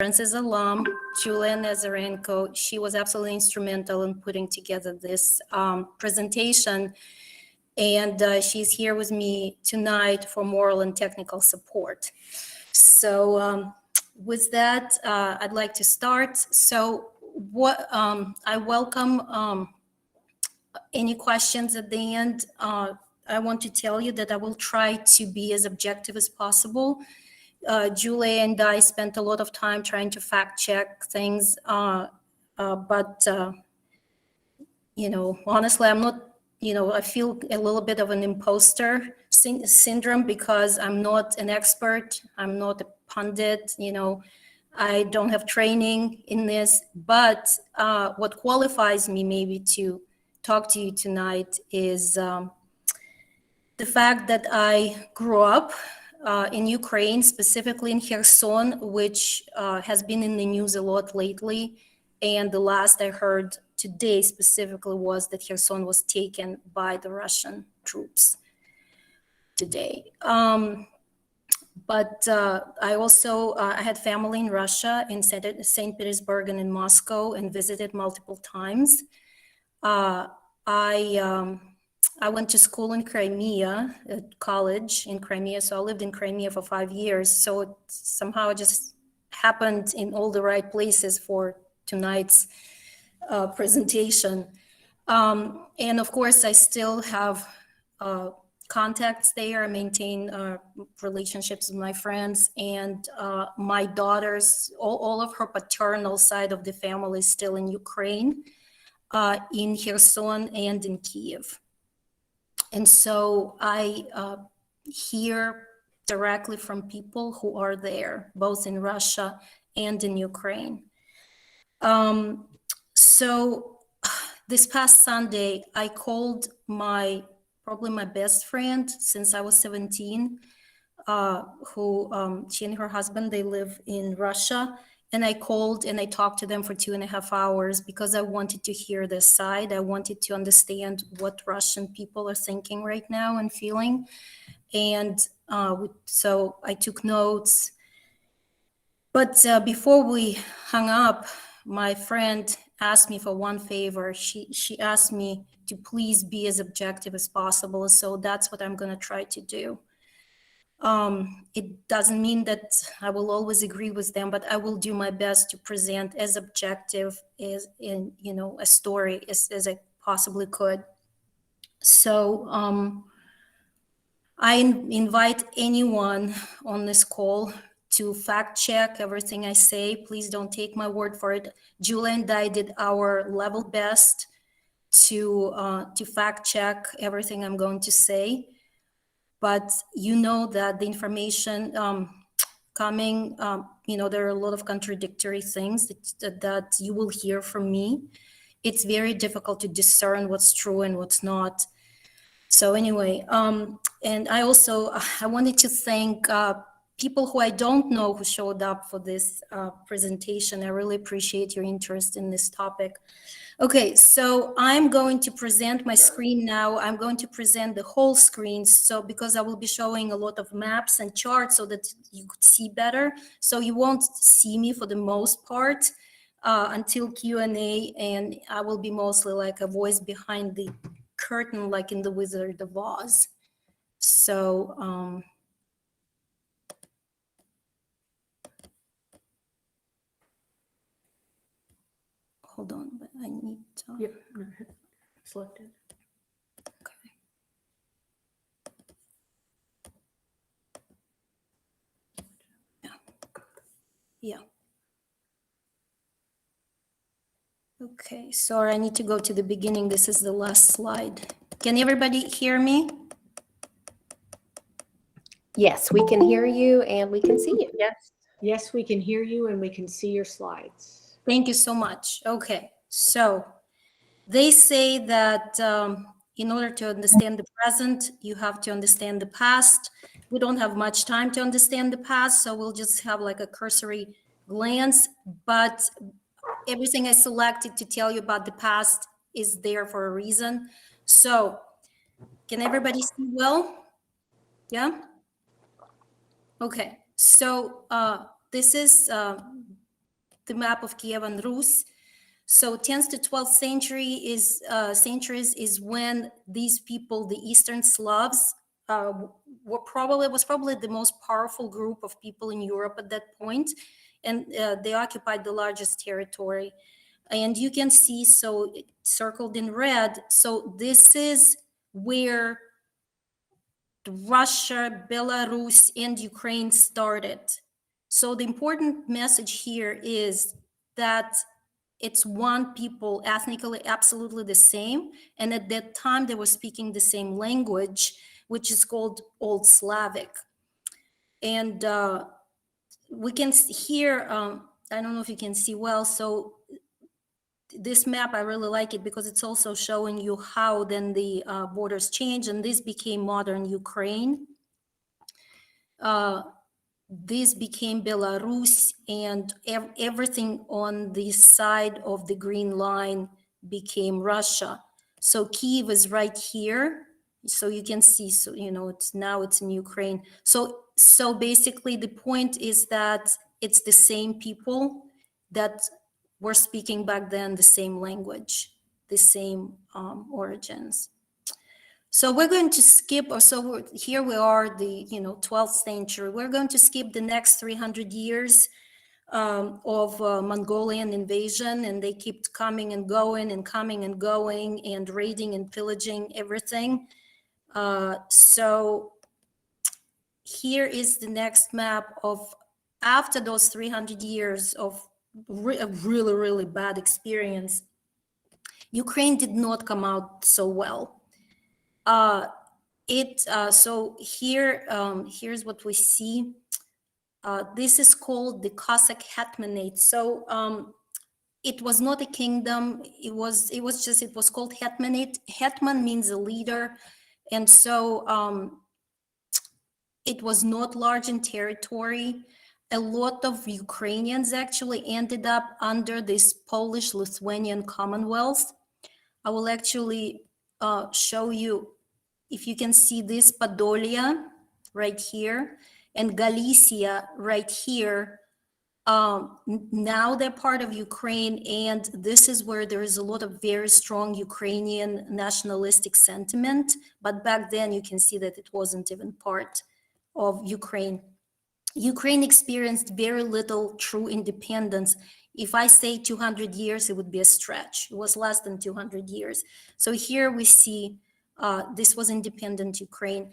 Francis alum, Julia Nazarenko. She was absolutely instrumental in putting together this presentation. And she's here with me tonight for moral and technical support. So with that, I'd like to start. So what I welcome any questions at the end. I want to tell you that I will try to be as objective as possible. Julia and I spent a lot of time trying to fact check things, but honestly, I'm not. I feel a little bit of an imposter syndrome because I'm not an expert. I'm not a pundit. I don't have training in this. But what qualifies me maybe to talk to you tonight is the fact that I grew up in Ukraine, specifically in Kherson, which has been in the news a lot lately. And the last I heard today specifically was that Kherson was taken by the Russian troops today. But I also, I had family in Russia, in St. Petersburg and in Moscow, and visited multiple times. I went to school in Crimea, at college in Crimea, so I lived in Crimea for 5 years. So it somehow just happened in all the right places for tonight's presentation. And of course, I still have contacts there. I maintain relationships with my friends, and my daughters, all of her paternal side of the family is still in Ukraine, in Kherson and in Kiev. And so I hear directly from people who are there, both in Russia and in Ukraine. So this past Sunday, I called probably my best friend since I was 17, who she and her husband, they live in Russia. And I called and I talked to them for 2.5 hours because I wanted to hear their side. I wanted to understand what Russian people are thinking right now and feeling. And so I took notes. But before we hung up, my friend asked me for one favor. She asked me to please be as objective as possible. So that's what I'm going to try to do. It doesn't mean that I will always agree with them, but I will do my best to present as objective as in, a story as I possibly could. So I invite anyone on this call to fact check everything I say. Please don't take my word for it. Julia and I did our level best to fact check everything I'm going to say. But that the information coming, there are a lot of contradictory things that you will hear from me. It's very difficult to discern what's true and what's not. So anyway, and I wanted to thank people who I don't know who showed up for this presentation. I really appreciate your interest in this topic. Okay, so I'm going to present my screen now. I'm going to present the whole screen. So because I will be showing a lot of maps and charts so that you could see better. So you won't see me for the most part until Q&A, and I will be mostly like a voice behind the curtain, like in The Wizard of Oz. So hold on, but I need to. Yep, selected. Okay. Yeah. Okay, sorry, I need to go to the beginning. This is the last slide. Can everybody hear me? Yes, we can hear you and we can see you. Yes, we can hear you and we can see your slides. Thank you so much. Okay, so they say that in order to understand the present, you have to understand the past. We don't have much time to understand the past, so we'll just have like a cursory glance, but everything I selected to tell you about the past is there for a reason. So can everybody see well? Yeah? Okay, so this is the map of Kievan Rus. So 10th to 12th century is centuries is when these people, the Eastern Slavs, was probably the most powerful group of people in Europe at that point, and they occupied the largest territory. And you can see, so circled in red, so this is where Russia, Belarus, and Ukraine started. So the important message here is that it's one people, ethnically absolutely the same, and at that time they were speaking the same language, which is called Old Slavic. And we can hear, I don't know if you can see well, so this map, I really like it because it's also showing you how then the borders change, and this became modern Ukraine. This became Belarus, and everything on the side of the green line became Russia. So Kyiv is right here. So you can see, so, you know, it's now it's in Ukraine. So basically the point is that it's the same people that were speaking back then the same language, the same origins. So we're going to skip, or so here we are, the 12th century. We're going to skip the next 300 years of Mongolian invasion, and they kept coming and going and coming and going and raiding and pillaging everything. So here is the next map of after those 300 years of a really, really bad experience. Ukraine did not come out so well. So here, here's what we see. This is called the Cossack Hetmanate. So it was not a kingdom. It was called Hetmanate. Hetman means a leader, and so it was not large in territory. A lot of Ukrainians actually ended up under this Polish-Lithuanian Commonwealth. I will actually show you, if you can see this, Podolia right here and Galicia right here. Now they're part of Ukraine, and this is where there is a lot of very strong Ukrainian nationalistic sentiment. But back then you can see that it wasn't even part of Ukraine. Ukraine experienced very little true independence. If I say 200 years, it would be a stretch. It was less than 200 years. So here we see this was independent Ukraine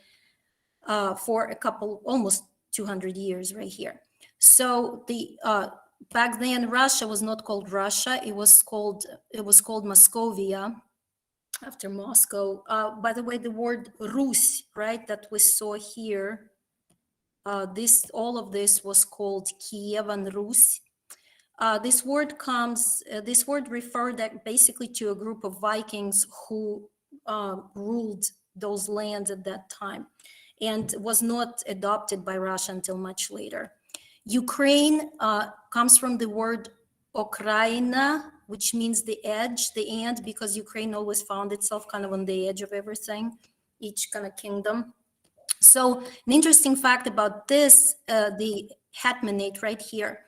for almost 200 years right here. So back then Russia was not called Russia. It was called Moscovia, after Moscow. By the way, the word Rus, right, that we saw here, all of this was called Kievan Rus. This word referred basically to a group of Vikings who ruled those lands at that time, and was not adopted by Russia until much later. Ukraine comes from the word Okraina, which means the edge, the end, because Ukraine always found itself kind of on the edge of everything, each kind of kingdom. So an interesting fact about this, the Hetmanate right here,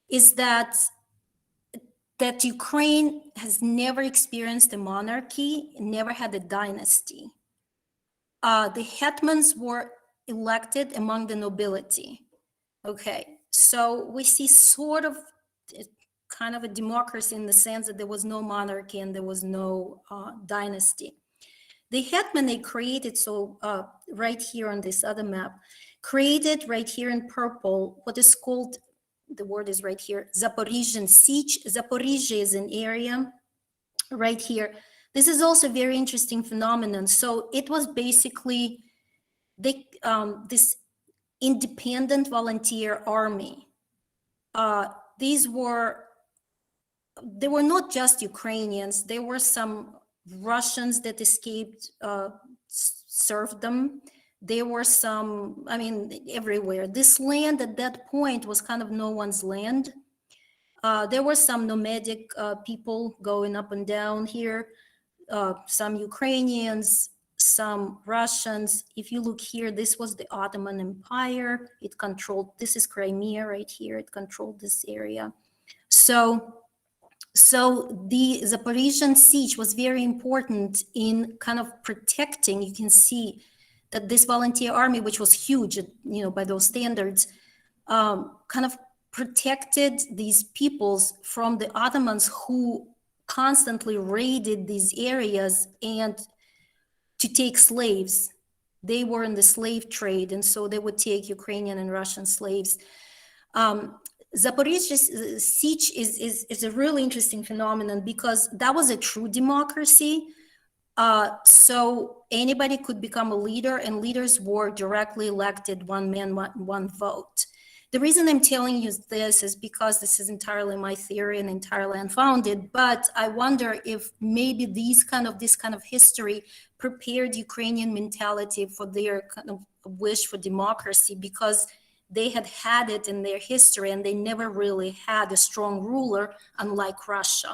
is that Ukraine has never experienced a monarchy, never had a dynasty. The hetmans were elected among the nobility. Okay, so we see sort of kind of a democracy in the sense that there was no monarchy and there was no dynasty. The hetmanate created, so right here on this other map, created right here in purple what is called, the word is right here, Zaporizhian Siege. Zaporizhia is an area right here. This is also a very interesting phenomenon. So it was basically this independent volunteer army. They were not just Ukrainians. There were some Russians that escaped serfdom. There were some, I mean, everywhere. This land at that point was kind of no one's land. There were some nomadic people going up and down here, some Ukrainians, some Russians. If you look here, this was the Ottoman Empire. It controlled, this is Crimea right here. It controlled this area. So the Zaporizhian siege was very important in kind of protecting. You can see that this volunteer army, which was huge, by those standards, kind of protected these peoples from the Ottomans, who constantly raided these areas and to take slaves. They were in the slave trade, and so they would take Ukrainian and Russian slaves. Zaporizhia siege is a really interesting phenomenon because that was a true democracy. So anybody could become a leader, and leaders were directly elected, one man, one vote. The reason I'm telling you this is because this is entirely my theory and entirely unfounded, but I wonder if maybe this kind of history prepared Ukrainian mentality for their kind of wish for democracy, because they had it in their history and they never really had a strong ruler, unlike Russia,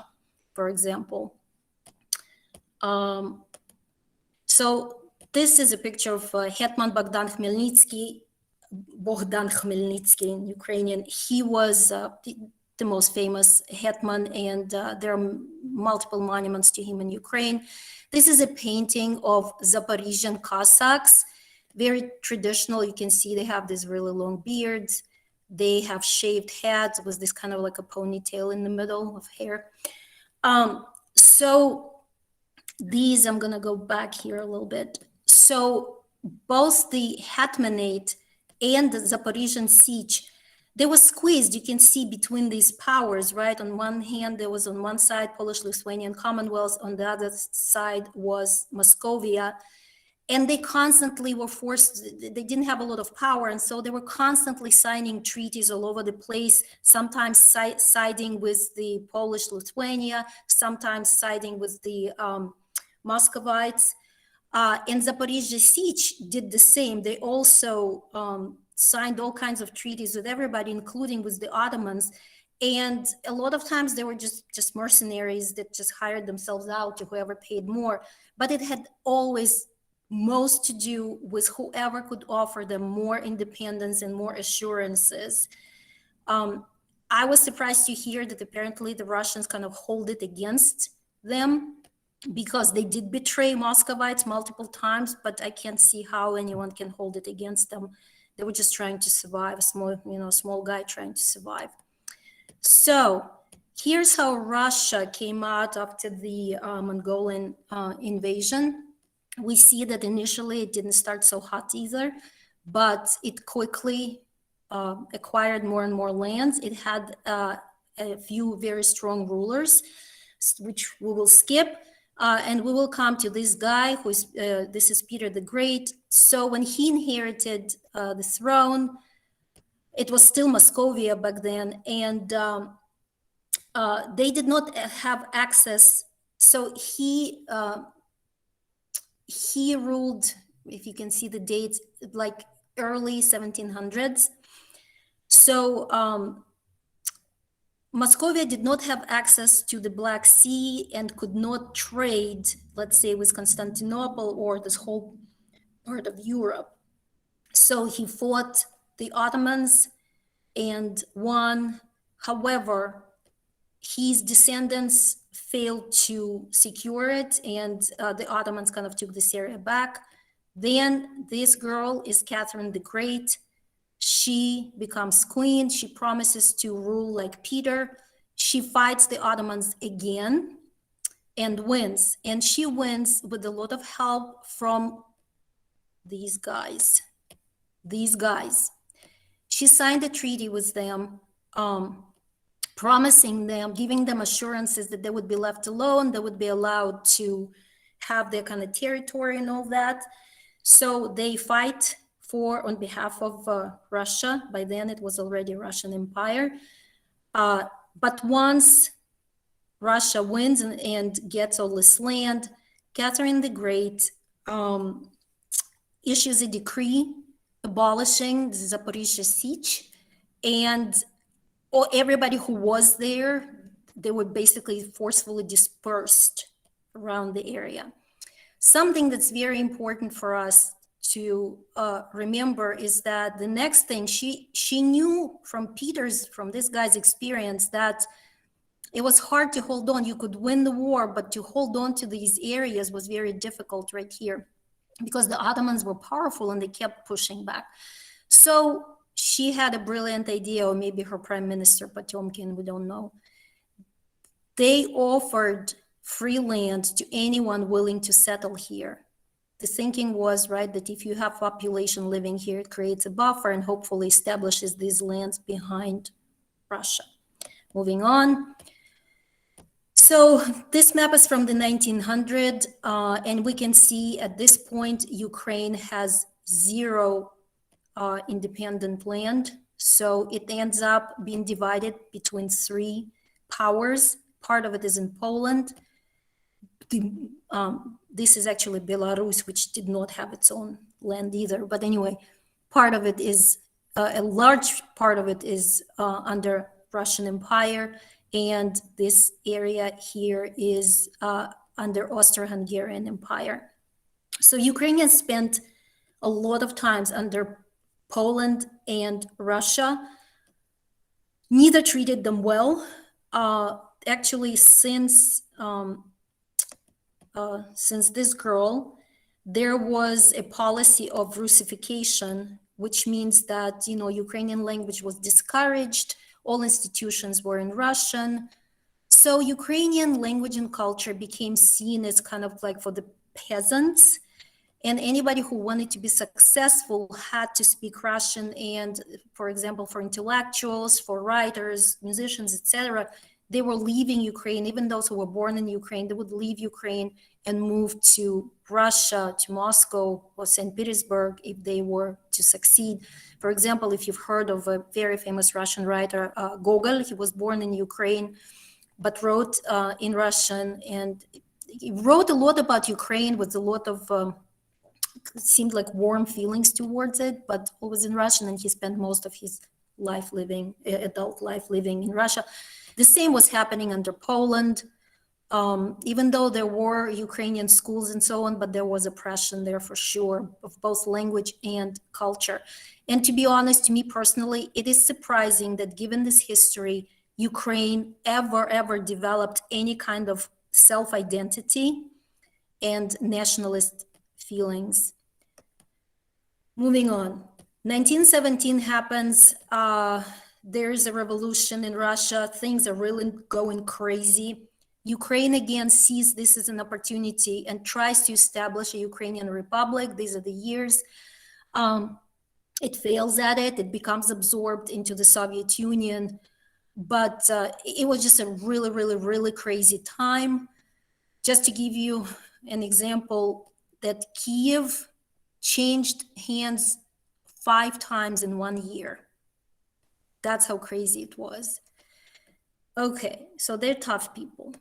for example. So this is a picture of Hetman Bogdan Khmelnytsky in Ukrainian. He was the most famous hetman, and there are multiple monuments to him in Ukraine. This is a painting of Zaporizhian Cossacks, very traditional. You can see they have these really long beards. They have shaved heads with this kind of like a ponytail in the middle of hair. So these, I'm gonna go back here a little bit. So both the Hetmanate and the Zaporizhian siege, they were squeezed, you can see, between these powers, right? On one hand, there was on one side Polish-Lithuanian Commonwealth, on the other side was Moscovia. And they constantly were forced, they didn't have a lot of power, and so they were constantly signing treaties all over the place, sometimes siding with the Polish-Lithuania, sometimes siding with the Muscovites. And Zaporizhia siege did the same. They also signed all kinds of treaties with everybody, including with the Ottomans. And a lot of times they were just mercenaries that just hired themselves out to whoever paid more. But it had always most to do with whoever could offer them more independence and more assurances. I was surprised to hear that apparently the Russians kind of hold it against them, because they did betray Muscovites multiple times, but I can't see how anyone can hold it against them. They were just trying to survive, a small guy trying to survive. So here's how Russia came out after the Mongolian invasion. We see that initially it didn't start so hot either, but it quickly acquired more and more lands. It had a few very strong rulers, which we will skip. And we will come to this guy who is, this is Peter the Great. So when he inherited the throne, it was still Moscovia back then, and they did not have access. So he ruled, if you can see the dates, like early 1700s. So Moscovia did not have access to the Black Sea and could not trade, let's say, with Constantinople or this whole part of Europe. So he fought the Ottomans and won. However, his descendants failed to secure it, and the Ottomans kind of took this area back. Then this girl is Catherine the Great. She becomes queen. She promises to rule like Peter. She fights the Ottomans again and wins. And she wins with a lot of help from these guys. She signed a treaty with them, promising them, giving them assurances that they would be left alone, they would be allowed to have their kind of territory and all that. So they fight on behalf of Russia. By then it was already a Russian empire. But once Russia wins and gets all this land, Catherine the Great issues a decree abolishing the Zaporizhia siege, and everybody who was there, they were basically forcefully dispersed around the area. Something that's very important for us to remember is that the next thing, she knew from this guy's experience, that it was hard to hold on. You could win the war, but to hold on to these areas was very difficult right here because the Ottomans were powerful and they kept pushing back. So she had a brilliant idea, or maybe her prime minister, Potemkin, we don't know. They offered free land to anyone willing to settle here. The thinking was, right, that if you have population living here, it creates a buffer and hopefully establishes these lands behind Russia. Moving on. So this map is from the 1900s, and we can see at this point, Ukraine has zero independent land. So it ends up being divided between three powers. Part of it is in Poland. This is actually Belarus, which did not have its own land either. But anyway, part of it is, a large part of it is under Russian Empire. And this area here is under Austro-Hungarian Empire. So Ukrainians spent a lot of times under Poland and Russia. Neither treated them well. Actually, since this girl, there was a policy of Russification, which means that, you know, Ukrainian language was discouraged. All institutions were in Russian. So Ukrainian language and culture became seen as kind of like for the peasants. And anybody who wanted to be successful had to speak Russian. And for example, for intellectuals, for writers, musicians, etc., they were leaving Ukraine. Even those who were born in Ukraine, they would leave Ukraine and move to Russia, to Moscow or St. Petersburg if they were to succeed. For example, if you've heard of a very famous Russian writer, Gogol, he was born in Ukraine, but wrote in Russian. And he wrote a lot about Ukraine with a lot of, it seemed like warm feelings towards it, but always in Russian. And he spent most of his life living, adult life living in Russia. The same was happening under Poland, even though there were Ukrainian schools and so on, but there was oppression there for sure of both language and culture. And to be honest, to me personally, it is surprising that given this history, Ukraine ever developed any kind of self-identity and nationalist feelings. Moving on. 1917 happens. There's a revolution in Russia. Things are really going crazy. Ukraine again sees this as an opportunity and tries to establish a Ukrainian republic. These are the years. It fails at it. It becomes absorbed into the Soviet Union. But it was just a really crazy time. Just to give you an example, that Kiev changed hands 5 times in 1 year. That's how crazy it was. Okay, so they're tough people.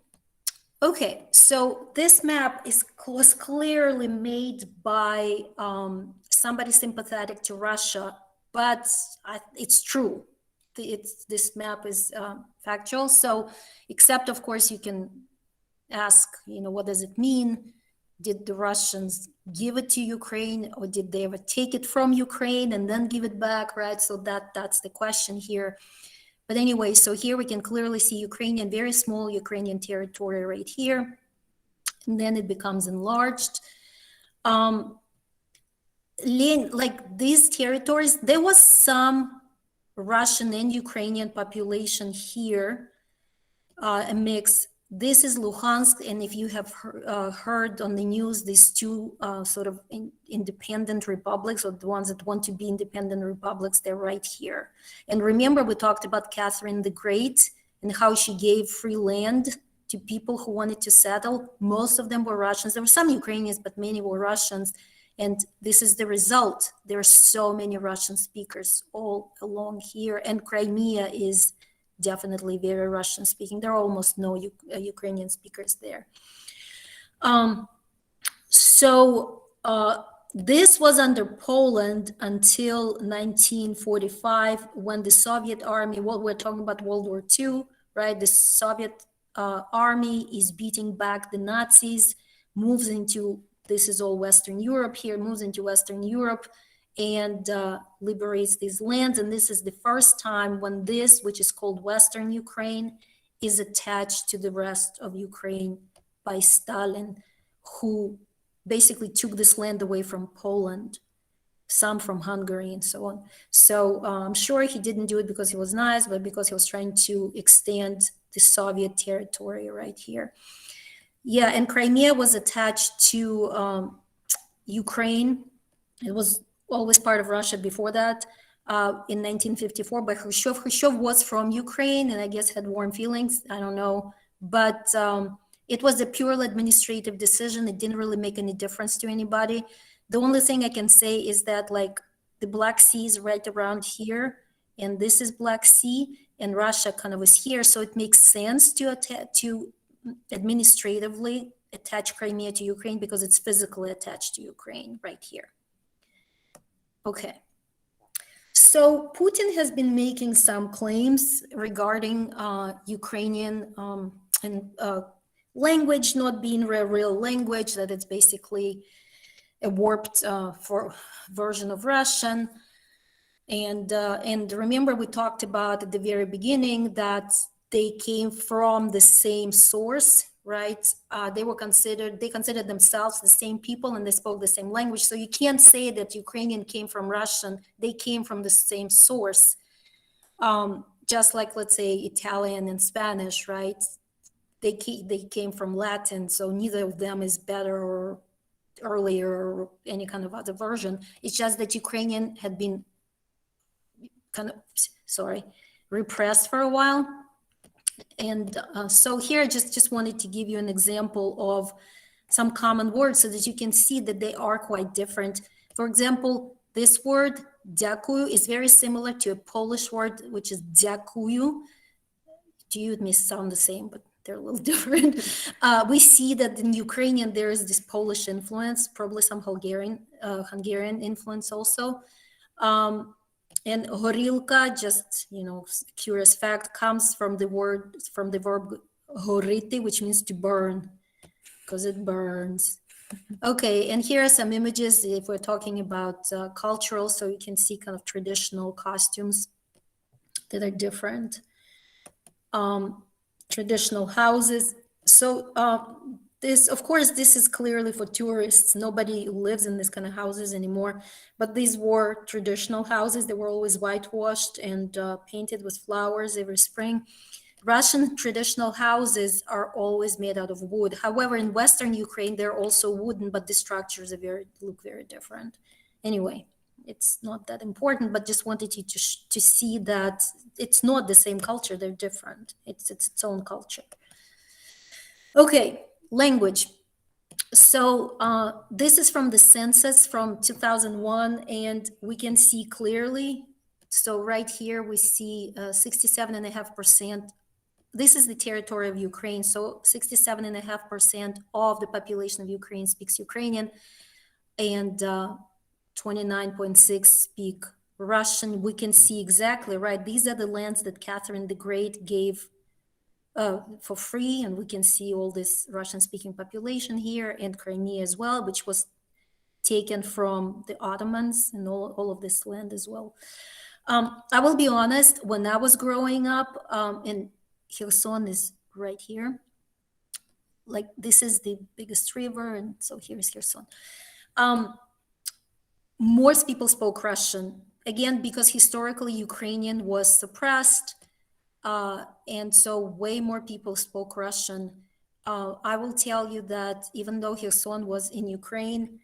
Okay, so this map was clearly made by somebody sympathetic to Russia, but it's true. This map is factual. So, except of course you can ask, you know, what does it mean? Did the Russians give it to Ukraine, or did they ever take it from Ukraine and then give it back, right? So that's the question here. But anyway, so here we can clearly see Ukrainian, very small Ukrainian territory right here. And then it becomes enlarged. Like these territories, there was some Russian and Ukrainian population here, a mix. This is Luhansk, and if you have heard on the news, these two sort of independent republics, or the ones that want to be independent republics, they're right here. And remember, we talked about Catherine the Great and how she gave free land to people who wanted to settle. Most of them were Russians. There were some Ukrainians, but many were Russians. And this is the result. There are so many Russian speakers all along here, and Crimea is definitely very Russian speaking. There are almost no Ukrainian speakers there. This was under Poland until 1945, when the Soviet army, well, we're talking about World War II, right? The Soviet army is beating back the Nazis, moves into, this is all Western Europe here, moves into Western Europe, and liberates these lands. And this is the first time when this, which is called Western Ukraine, is attached to the rest of Ukraine by Stalin, who basically took this land away from Poland, some from Hungary and so on. So I'm sure he didn't do it because he was nice, but because he was trying to extend the Soviet territory right here. Yeah, and Crimea was attached to Ukraine. It was always part of Russia before that. In 1954 by Khrushchev. Khrushchev was from Ukraine and I guess had warm feelings. I don't know. But it was a purely administrative decision. It didn't really make any difference to anybody. The only thing I can say is that like the Black Sea is right around here and this is Black Sea and Russia kind of is here. So it makes sense to administratively attach Crimea to Ukraine because it's physically attached to Ukraine right here. Okay. So Putin has been making some claims regarding Ukrainian and language not being a real language, that it's basically a warped version of Russian. And remember, we talked about at the very beginning that they came from the same source, right? They considered themselves the same people and they spoke the same language. So you can't say that Ukrainian came from Russian. They came from the same source. Just like, let's say, Italian and Spanish, right? They came from Latin. So neither of them is better or earlier or any kind of other version. It's just that Ukrainian had been repressed for a while. And so here I just wanted to give you an example of some common words so that you can see that they are quite different. For example, this word dziękuję is very similar to a Polish word, which is dziękuję. To you, it may sound the same, but they're a little different. We see that in Ukrainian, there is this Polish influence, probably some Hungarian influence also. And horilka, just, curious fact, comes from the verb horiti, which means to burn, because it burns. Okay, and here are some images if we're talking about cultural, so you can see kind of traditional costumes that are different. Traditional houses. So this is clearly for tourists. Nobody lives in this kind of houses anymore, but these were traditional houses. They were always whitewashed and painted with flowers every spring. Russian traditional houses are always made out of wood. However, in Western Ukraine, they're also wooden, but the structures look very different. Anyway, it's not that important, but just wanted you to see that it's not the same culture. They're different. It's its own culture. Okay. Language. So this is from the census from 2001, and we can see clearly. So right here, we see 67.5%. This is the territory of Ukraine. So 67.5% of the population of Ukraine speaks Ukrainian, and 29.6% speak Russian. We can see exactly, right? These are the lands that Catherine the Great gave for free, and we can see all this Russian-speaking population here, and Crimea as well, which was taken from the Ottomans, and all of this land as well. I will be honest, when I was growing up, and Kherson is right here, like this is the biggest river, and so here is Kherson. Most people spoke Russian, again, because historically Ukrainian was suppressed, and so way more people spoke Russian. I will tell you that even though Kherson was in Ukraine,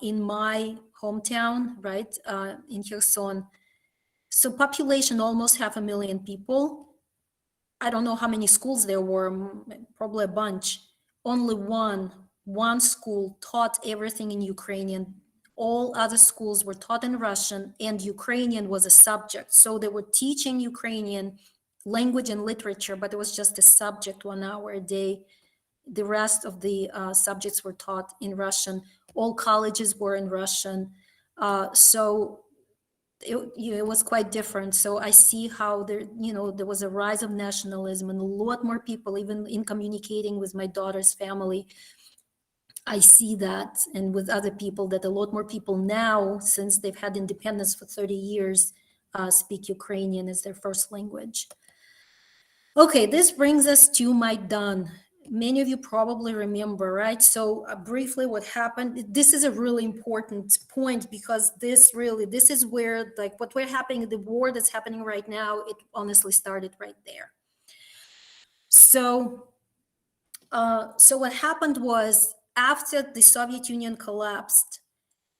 in my hometown, right, in Kherson, so population almost 500,000 people. I don't know how many schools there were, probably a bunch. Only one school taught everything in Ukrainian. All other schools were taught in Russian, and Ukrainian was a subject. So they were teaching Ukrainian language and literature, but it was just a subject 1 hour a day. The rest of the subjects were taught in Russian. All colleges were in Russian. So it was quite different. So I see how there was a rise of nationalism, and a lot more people, even in communicating with my daughter's family, I see that, and with other people, that a lot more people now, since they've had independence for 30 years, speak Ukrainian as their first language. Okay, this brings us to Maidan. Many of you probably remember, right? So briefly what happened, this is a really important point because this is where like what we're happening, the war that's happening right now, it honestly started right there. So, so what happened was after the Soviet Union collapsed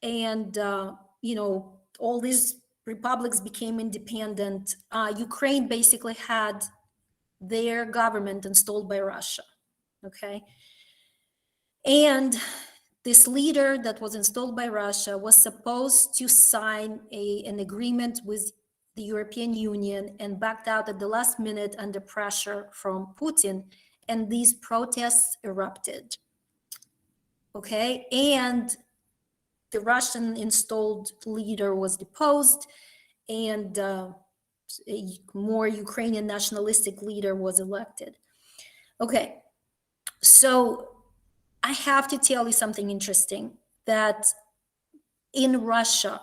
and, you know, all these republics became independent, Ukraine basically had their government installed by Russia. Okay. And this leader that was installed by Russia was supposed to sign an agreement with the European Union and backed out at the last minute under pressure from Putin. And these protests erupted. Okay. And the Russian installed leader was deposed, and a more Ukrainian nationalistic leader was elected. Okay. So I have to tell you something interesting, that in Russia,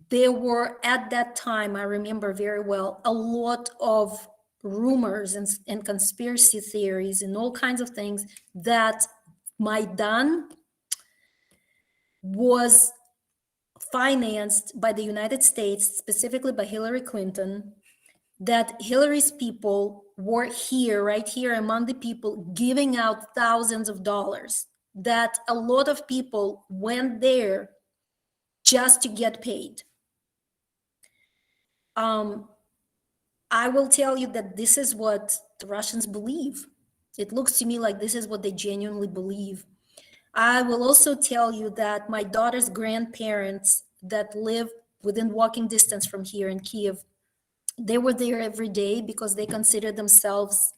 there were at that time, I remember very well, a lot of rumors and conspiracy theories and all kinds of things that Maidan was financed by the United States, specifically by Hillary Clinton, that Hillary's people were here, right here among the people, giving out thousands of dollars, that a lot of people went there just to get paid. I will tell you that this is what the Russians believe. It looks to me like this is what they genuinely believe. I will also tell you that my daughter's grandparents that live within walking distance from here in Kiev, they were there every day because they consider themselves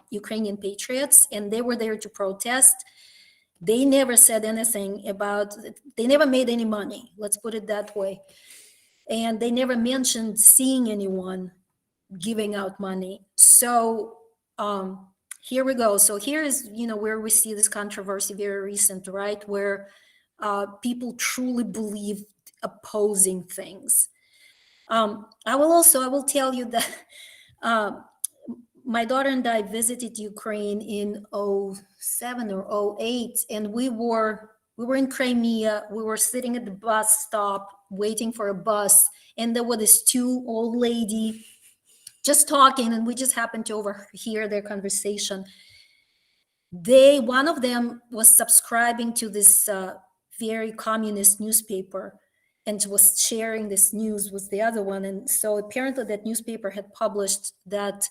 Ukrainian patriots, and they were there to protest. They never said anything about, they never made any money, let's put it that way. And they never mentioned seeing anyone giving out money. So here we go. So here is, you know, where we see this controversy very recent, right? Where people truly believe opposing things. I will tell you that my daughter and I visited Ukraine in 07 or 08, and we were in Crimea. We were sitting at the bus stop waiting for a bus, and there were this two old lady just talking, and we just happened to overhear their conversation. One of them was subscribing to this very communist newspaper and was sharing this news with the other one. And so apparently that newspaper had published that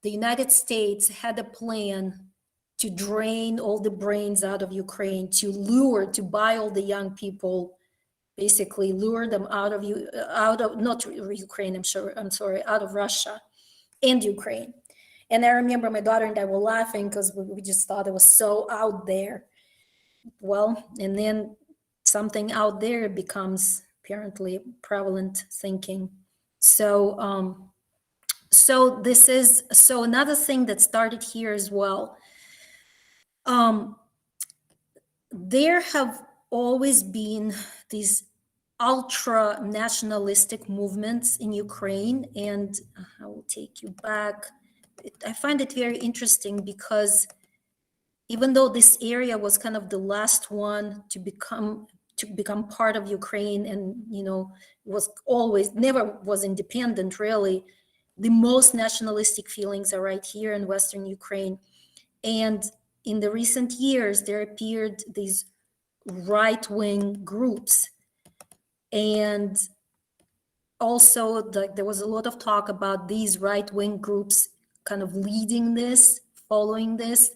the United States had a plan to drain all the brains out of Ukraine, to buy all the young people, basically lure them out of not Ukraine, out of Russia and Ukraine. And I remember my daughter and I were laughing because we just thought it was so out there. Well, and then something out there becomes apparently prevalent thinking. So, so another thing that started here as well. There have always been these ultra nationalistic movements in Ukraine, and I will take you back. I find it very interesting because even though this area was kind of the last one to become part of Ukraine, and you know, was always never was independent really, the most nationalistic feelings are right here in Western Ukraine. And in the recent years, there appeared these right-wing groups, and also there was a lot of talk about these right-wing groups kind of leading this, following this,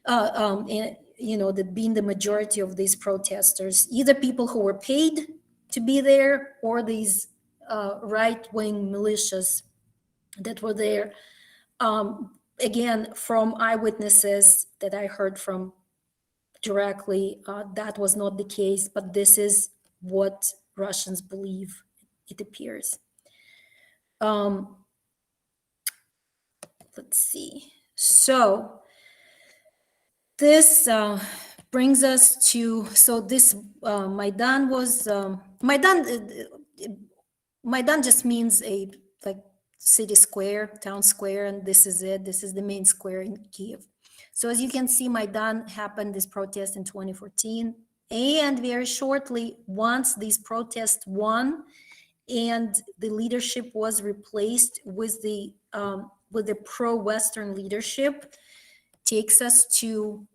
and you know, that being the majority of these protesters, either people who were paid to be there or these right-wing militias that were there. Again, from eyewitnesses that I heard from directly, that was not the case, but this is what Russians believe, it appears. Let's see. So this brings us to, so this Maidan was, Maidan just means city square, town square, and this is it. This is the main square in Kiev. So as you can see, Maidan happened, this protest in 2014. And very shortly, once these protests won and the leadership was replaced with the pro-Western leadership, takes us to,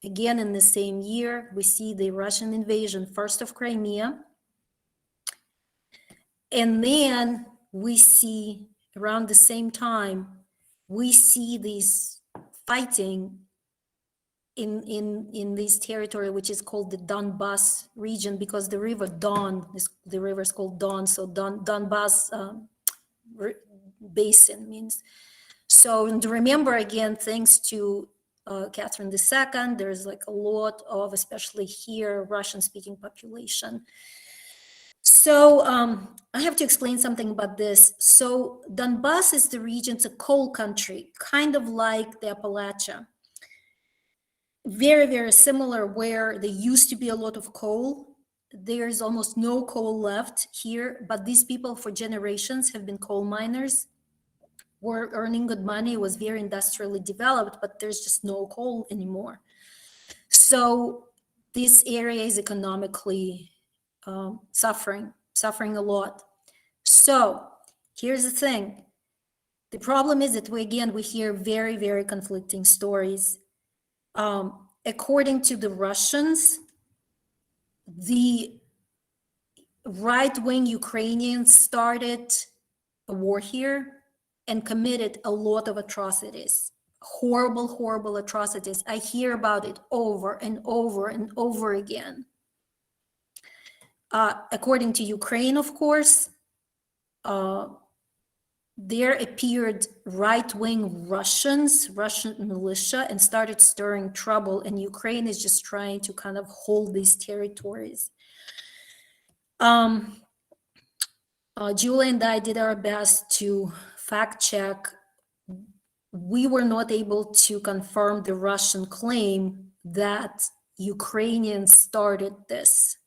again, in the same year, we see the Russian invasion, first of Crimea. And then we see, around the same time, we see these fighting in this territory, which is called the Donbas region, because the river Don, the river is called Don, so Donbas basin means. So, and remember again, thanks to Catherine II, there's like a lot of, especially here, Russian-speaking population. So I have to explain something about this. So Donbas is the region, it's a coal country, kind of like the Appalachia. Very, very similar, where there used to be a lot of coal. There's almost no coal left here, but these people for generations have been coal miners, were earning good money, was very industrially developed, but there's just no coal anymore. So this area is economically suffering a lot. So here's the thing. The problem is that we hear very, very conflicting stories. According to the Russians, the right-wing Ukrainians started a war here and committed a lot of atrocities, horrible, horrible atrocities. I hear about it over and over and over again. According to Ukraine, of course, there appeared right-wing Russian militia and started stirring trouble, and Ukraine is just trying to kind of hold these territories. Julia and I did our best to fact check. We were not able to confirm the Russian claim that Ukrainians started this.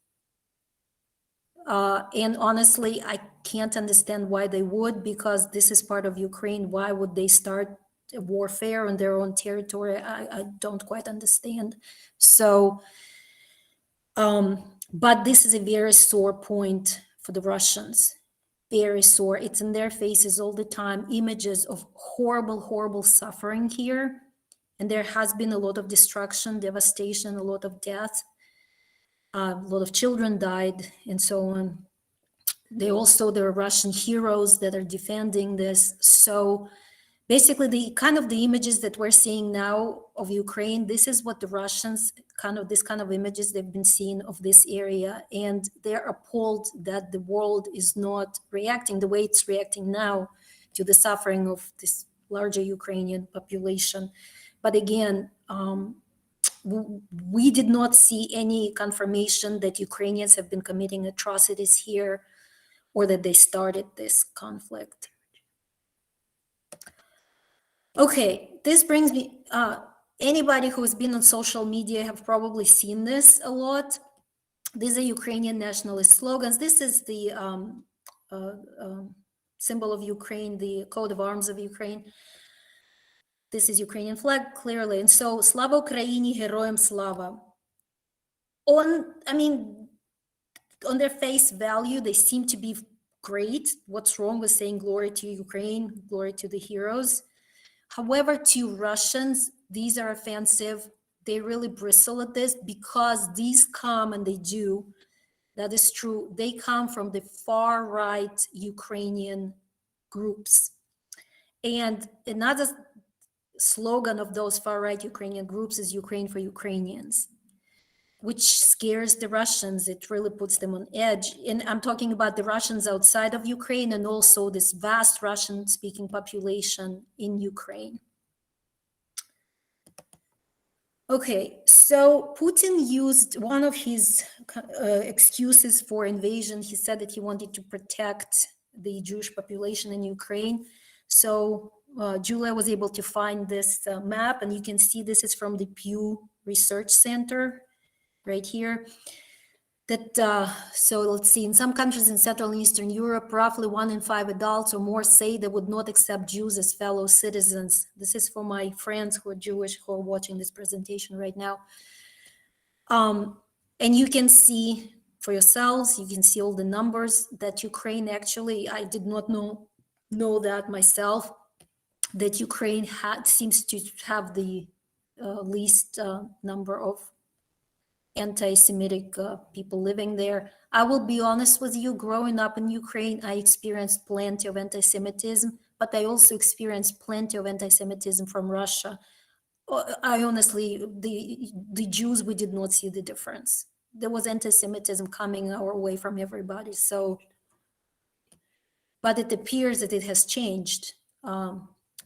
And honestly, I can't understand why they would, because this is part of Ukraine. Why would they start a warfare on their own territory? I don't quite understand. So, but this is a very sore point for the Russians. Very sore. It's in their faces all the time. Images of horrible, horrible suffering here. And there has been a lot of destruction, devastation, a lot of death. A lot of children died and so on. There are Russian heroes that are defending this. So basically the images that we're seeing now of Ukraine, this is what the Russians this kind of images they've been seeing of this area. And they're appalled that the world is not reacting the way it's reacting now to the suffering of this larger Ukrainian population. But again, we did not see any confirmation that Ukrainians have been committing atrocities here or that they started this conflict. Okay, this brings me, anybody who's been on social media have probably seen this a lot. These are Ukrainian nationalist slogans. This is the symbol of Ukraine, the coat of arms of Ukraine. This is Ukrainian flag, clearly. And so, Slava Ukraini, Heroyam Slava. On their face value, they seem to be great. What's wrong with saying glory to Ukraine, glory to the heroes? However, to Russians, these are offensive. They really bristle at this because these come, and they do, that is true, they come from the far right Ukrainian groups. And another slogan of those far right Ukrainian groups is Ukraine for Ukrainians, which scares the Russians. It really puts them on edge. And I'm talking about the Russians outside of Ukraine and also this vast Russian-speaking population in Ukraine. Okay, so Putin used one of his excuses for invasion. He said that he wanted to protect the Jewish population in Ukraine. So Julia was able to find this map, and you can see this is from the Pew Research Center right here. So let's see, in some countries in Central and Eastern Europe, roughly 1 in 5 adults or more say they would not accept Jews as fellow citizens. This is for my friends who are Jewish, who are watching this presentation right now. And you can see for yourselves, you can see all the numbers that Ukraine actually, I did not know that myself, that Ukraine seems to have the least number of anti-Semitic people living there. I will be honest with you, growing up in Ukraine, I experienced plenty of anti-Semitism, but I also experienced plenty of anti-Semitism from Russia. I honestly, the Jews, we did not see the difference. There was anti-Semitism coming our way from everybody. So, but it appears that it has changed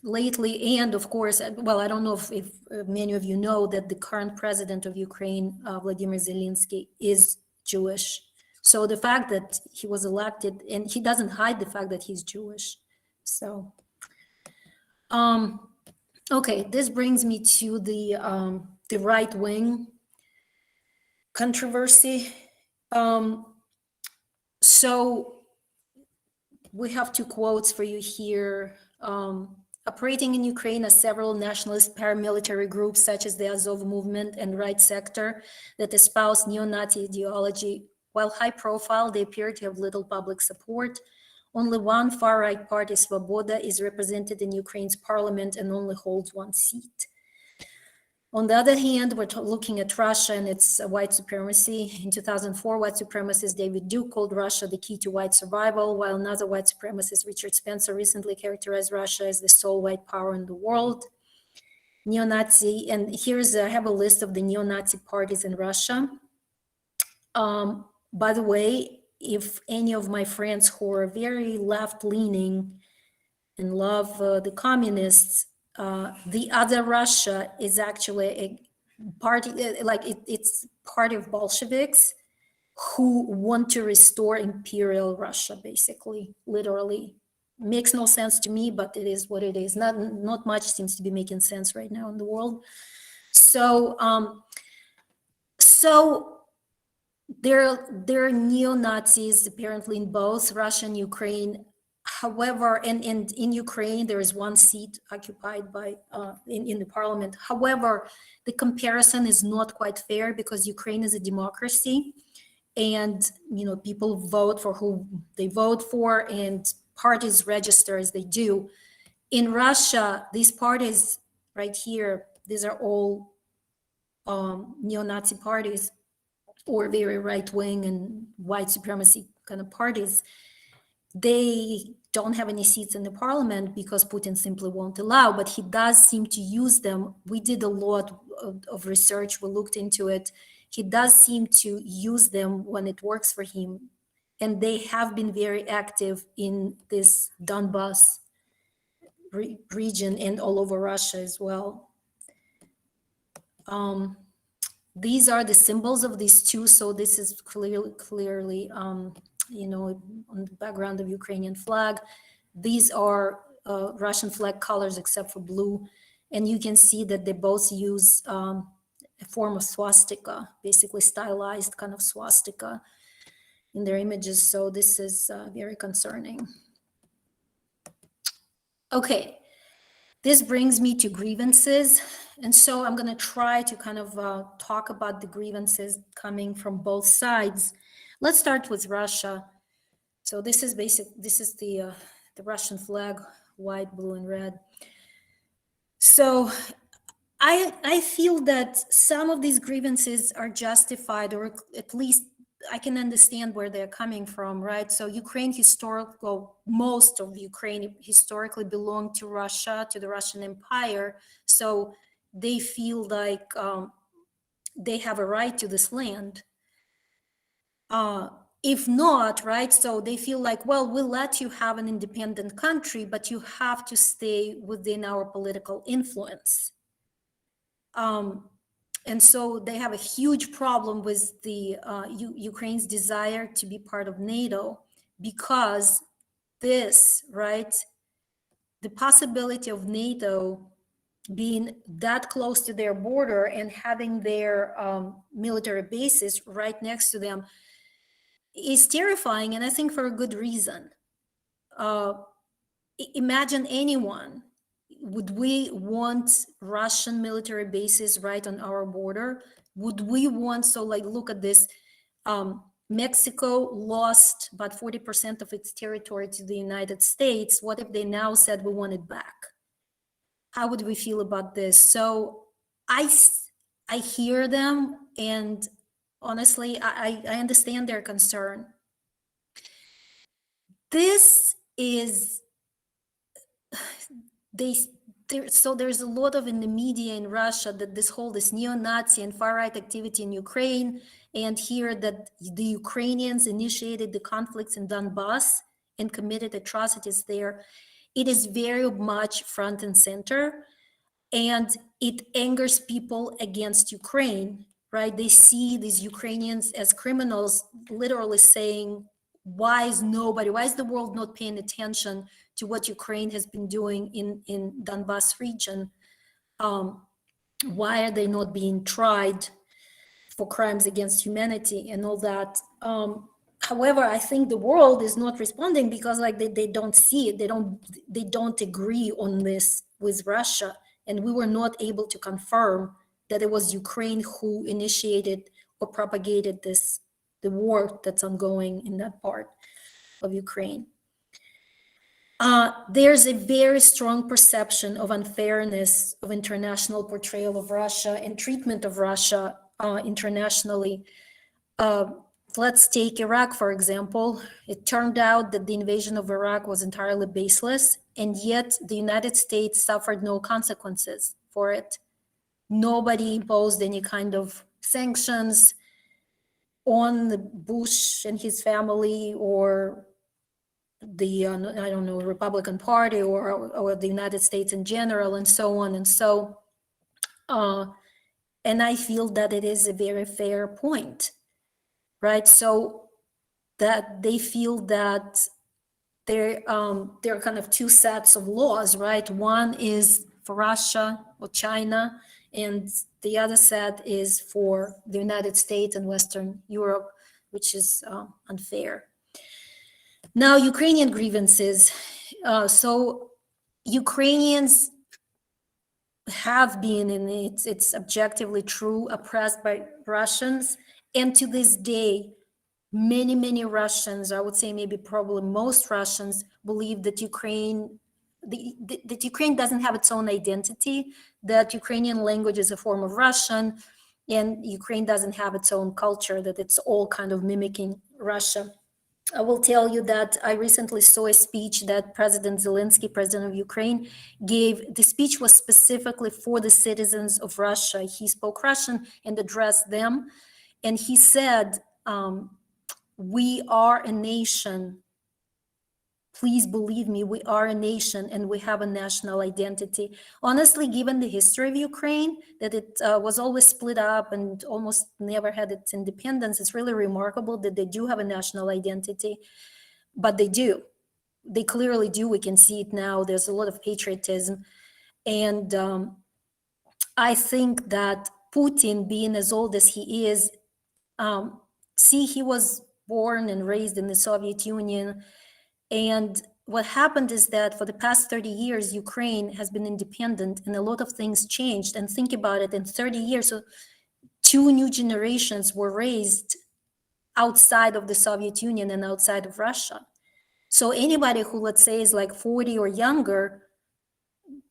lately. And of course, well, I don't know if many of you know that the current president of Ukraine, Vladimir Zelensky, is Jewish. So the fact that he was elected, and he doesn't hide the fact that he's Jewish. So, okay, this brings me to the right-wing controversy. So we have two quotes for you here. Operating in Ukraine are several nationalist paramilitary groups, such as the Azov movement and Right Sector, that espouse neo-Nazi ideology. While high profile, they appear to have little public support. Only one far-right party, Svoboda, is represented in Ukraine's parliament and only holds one seat. On the other hand, we're looking at Russia and its white supremacy. In 2004, white supremacist David Duke called Russia the key to white survival, while another white supremacist, Richard Spencer, recently characterized Russia as the sole white power in the world. Neo-Nazi, and I have a list of the neo-Nazi parties in Russia. By the way, if any of my friends who are very left-leaning and love the communists, the other Russia is actually a party, it's part of Bolsheviks who want to restore imperial Russia, basically, literally. Makes no sense to me, but it is what it is. Not much seems to be making sense right now in the world. So, there are neo-Nazis apparently in both Russia and Ukraine. However, and in Ukraine, there is one seat occupied by in the parliament. However, the comparison is not quite fair because Ukraine is a democracy, and people vote for who they vote for, and parties register as they do. In Russia, these parties right here, these are all neo-Nazi parties or very right-wing and white supremacy kind of parties. They don't have any seats in the parliament because Putin simply won't allow, but he does seem to use them. We did a lot of research, we looked into it. He does seem to use them when it works for him. And they have been very active in this Donbas region and all over Russia as well. These are the symbols of these two. So this is clearly, on the background of Ukrainian flag. These are Russian flag colors except for blue. And you can see that they both use a form of swastika, basically stylized kind of swastika in their images. So this is very concerning. Okay. This brings me to grievances. And so I'm going to try to kind of talk about the grievances coming from both sides. Let's start with Russia. So this is the Russian flag, white, blue, and red. So I feel that some of these grievances are justified, or at least I can understand where they're coming from, right? So most of Ukraine historically belonged to Russia, to the Russian Empire. So they feel like they have a right to this land. If not, right, so they feel like, well, we'll let you have an independent country, but you have to stay within our political influence. And so they have a huge problem with the Ukraine's desire to be part of NATO, because this, right, the possibility of NATO being that close to their border and having their military bases right next to them, is terrifying, and I think for a good reason. Imagine anyone. Would we want Russian military bases right on our border? Would we want, so like, look at this. Mexico lost about 40% of its territory to the United States. What if they now said we want it back? How would we feel about this? So I hear them, and honestly, I understand their concern. This is, so there's a lot of in the media in Russia that this neo-Nazi and far-right activity in Ukraine, and here that the Ukrainians initiated the conflicts in Donbass and committed atrocities there. It is very much front and center, and it angers people against Ukraine, right? They see these Ukrainians as criminals, literally saying, why is the world not paying attention to what Ukraine has been doing in Donbass region? Why are they not being tried for crimes against humanity and all that? However, I think the world is not responding because like they don't see it. They don't agree on this with Russia. And we were not able to confirm that it was Ukraine who initiated or propagated the war that's ongoing in that part of Ukraine. There's a very strong perception of unfairness of international portrayal of Russia and treatment of Russia internationally. Let's take Iraq, for example. It turned out that the invasion of Iraq was entirely baseless, and yet the United States suffered no consequences for it. Nobody imposed any kind of sanctions on the Bush and his family or the, I don't know, Republican Party or the United States in general, and so on. And so, and I feel that it is a very fair point, right? So that they feel that there are kind of two sets of laws, right? One is for Russia or China, and the other set is for the United States and Western Europe, which is unfair. Now, Ukrainian grievances. So Ukrainians have been, and it's objectively true, oppressed by Russians. And to this day, many Russians, I would say maybe probably most Russians, believe that Ukraine doesn't have its own identity, that Ukrainian language is a form of Russian, and Ukraine doesn't have its own culture, that it's all kind of mimicking Russia. I will tell you that I recently saw a speech that President Zelensky, president of Ukraine, gave. The speech was specifically for the citizens of Russia. He spoke Russian and addressed them. And he said, we are a nation. Please believe me, we are a nation and we have a national identity. Honestly, given the history of Ukraine, that it was always split up and almost never had its independence, it's really remarkable that they do have a national identity, but they do. They clearly do. We can see it now. There's a lot of patriotism. And I think that Putin, being as old as he is, he was born and raised in the Soviet Union. And what happened is that for the past 30 years, Ukraine has been independent and a lot of things changed. And think about it, in 30 years, so 2 new generations were raised outside of the Soviet Union and outside of Russia. So anybody who, let's say, is like 40 or younger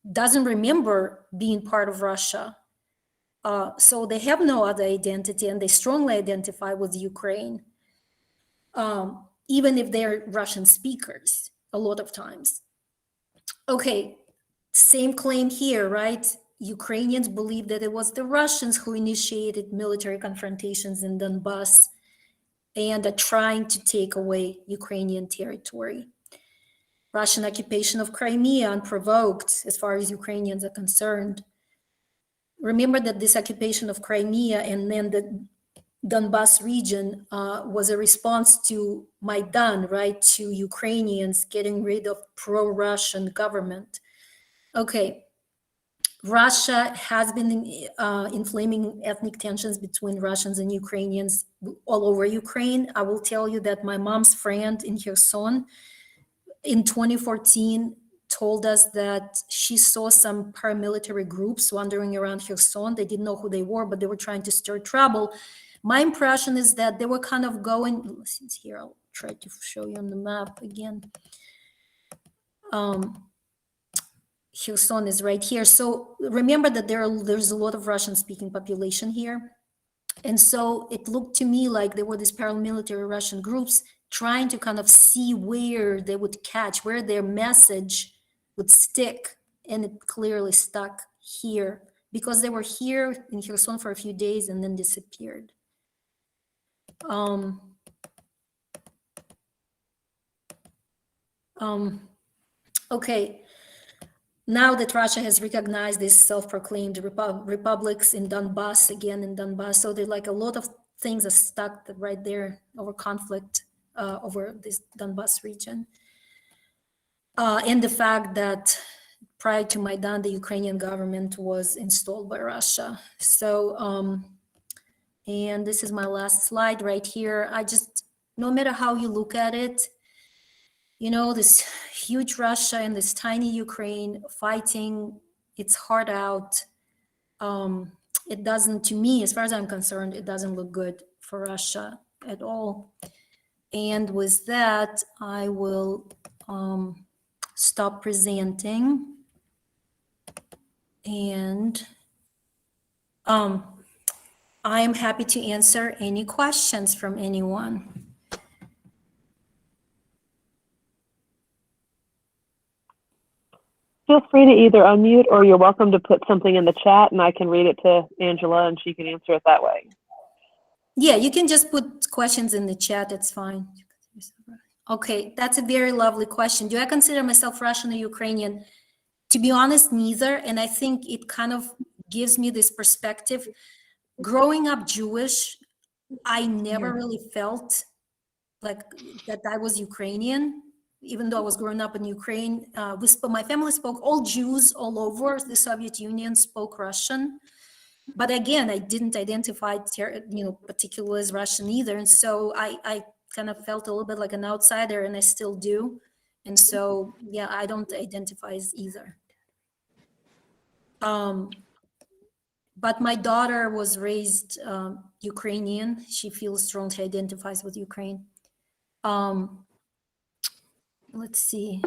doesn't remember being part of Russia. So they have no other identity and they strongly identify with Ukraine. Even if they're Russian speakers a lot of times. Okay, same claim here, right? Ukrainians believe that it was the Russians who initiated military confrontations in Donbass and are trying to take away Ukrainian territory. Russian occupation of Crimea unprovoked, as far as Ukrainians are concerned. Remember that this occupation of Crimea and then the Donbass region was a response to Maidan, right? To Ukrainians getting rid of pro-Russian government. Okay, Russia has been inflaming ethnic tensions between Russians and Ukrainians all over Ukraine. I will tell you that my mom's friend in Kherson in 2014 told us that she saw some paramilitary groups wandering around Kherson. They didn't know who they were, but they were trying to stir trouble. My impression is that they were kind of going, since here, I'll try to show you on the map again. Kherson is right here. So remember that there's a lot of Russian-speaking population here. And so it looked to me like there were these paramilitary Russian groups trying to kind of see where they would catch, where their message would stick. And it clearly stuck here because they were here in Kherson for a few days and then disappeared. Okay. Now that Russia has recognized these self-proclaimed republics in Donbass, again in Donbass, so there's like a lot of things are stuck right there over conflict over this Donbass region. And the fact that prior to Maidan, the Ukrainian government was installed by Russia. So, and this is my last slide right here. No matter how you look at it, you know, this huge Russia and this tiny Ukraine fighting its heart out. It doesn't, to me, as far as I'm concerned, it doesn't look good for Russia at all. And with that, I will stop presenting. And I am happy to answer any questions from anyone. Feel free to either unmute or you're welcome to put something in the chat and I can read it to Angela and she can answer it that way. Yeah, you can just put questions in the chat, it's fine. Okay, that's a very lovely question. Do I consider myself Russian or Ukrainian? To be honest, neither. And I think it kind of gives me this perspective. Growing up Jewish, I never really felt like that I was Ukrainian. Even though I was growing up in Ukraine, my family spoke, all Jews all over the Soviet Union spoke Russian. But again, I didn't identify, particularly as Russian either. And so I kind of felt a little bit like an outsider, and I still do. And so, yeah, I don't identify as either. But my daughter was raised Ukrainian. She feels strongly identifies with Ukraine. Let's see.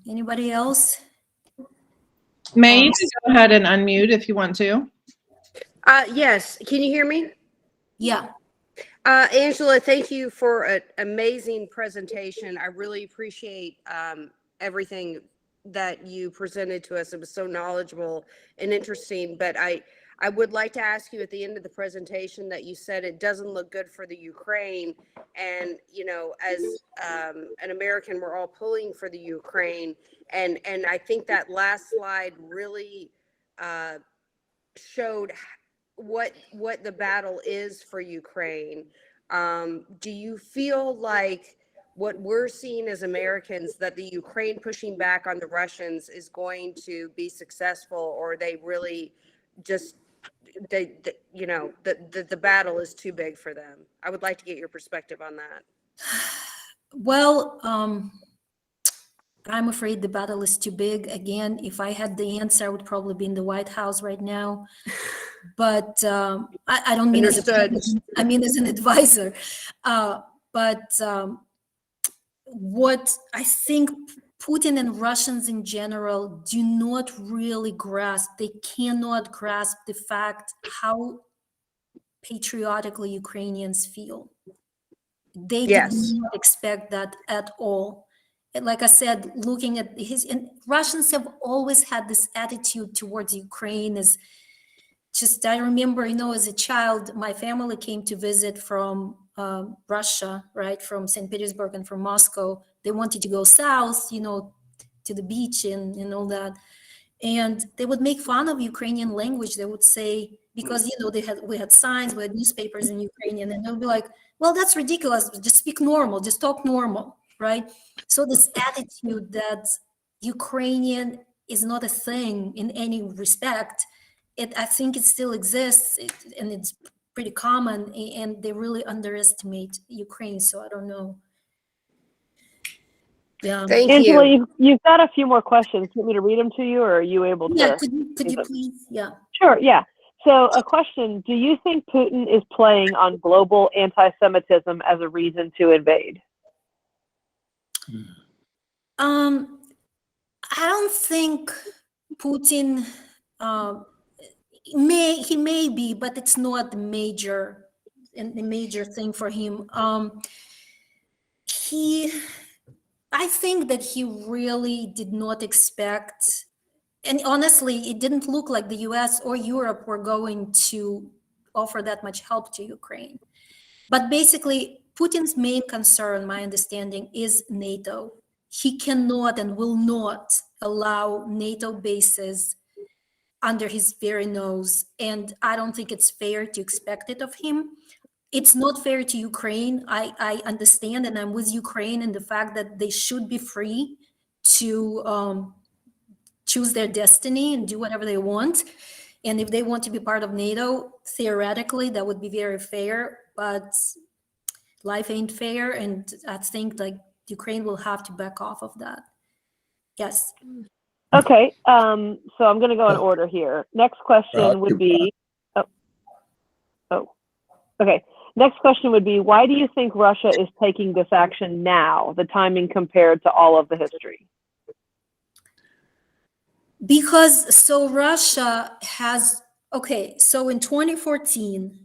Anybody else? May, you can go ahead and unmute if you want to. Yes. Can you hear me? Yeah. Angela, thank you for an amazing presentation. I really appreciate everything that you presented to us. It was so knowledgeable and interesting, but I would like to ask you at the end of the presentation that you said it doesn't look good for the Ukraine. And, you know, as an American, we're all pulling for the Ukraine. And I think that last slide really showed what the battle is for Ukraine. Do you feel like what we're seeing as Americans, that the Ukraine pushing back on the Russians is going to be successful, or they really just the battle is too big for them? I would like to get your perspective on that. Well, I'm afraid the battle is too big. Again, if I had the answer, I would probably be in the White House right now. But I don't mean Understood. I mean as an advisor. What I think Putin and Russians in general do not really grasp, they cannot grasp the fact how patriotically Ukrainians feel. They Yes. did not expect that at all. And like I said, looking at and Russians have always had this attitude towards Ukraine as just, I remember, as a child, my family came to visit from Russia, right, from St. Petersburg and from Moscow. They wanted to go south, to the beach and all that. And they would make fun of Ukrainian language. They would say, because, we had signs, we had newspapers in Ukrainian, and they'll be like, well, that's ridiculous. Just speak normal, just talk normal, right? So this attitude that Ukrainian is not a thing in any respect. I think it still exists, and it's pretty common, and they really underestimate Ukraine. So I don't know. Yeah. Thank Angela, you. you've got a few more questions. Do you want me to read them to you, or are you able to? Yeah. Could you please? Yeah. Sure, yeah. So a question, do you think Putin is playing on global anti-Semitism as a reason to invade? I don't think Putin, he may be, but it's not the major thing for him. I think that he really did not expect, and honestly, it didn't look like the US or Europe were going to offer that much help to Ukraine. But basically, Putin's main concern, my understanding, is NATO. He cannot and will not allow NATO bases under his very nose. And I don't think it's fair to expect it of him. It's not fair to Ukraine. I understand, and I'm with Ukraine in the fact that they should be free to choose their destiny and do whatever they want. And if they want to be part of NATO, theoretically, that would be very fair. But life ain't fair, and I think like Ukraine will have to back off of that. Yes. Okay, so I'm going to go in order here. Next question would be, okay. Next question would be, why do you think Russia is taking this action now, the timing compared to all of the history? Because so Russia has, okay, so in 2014,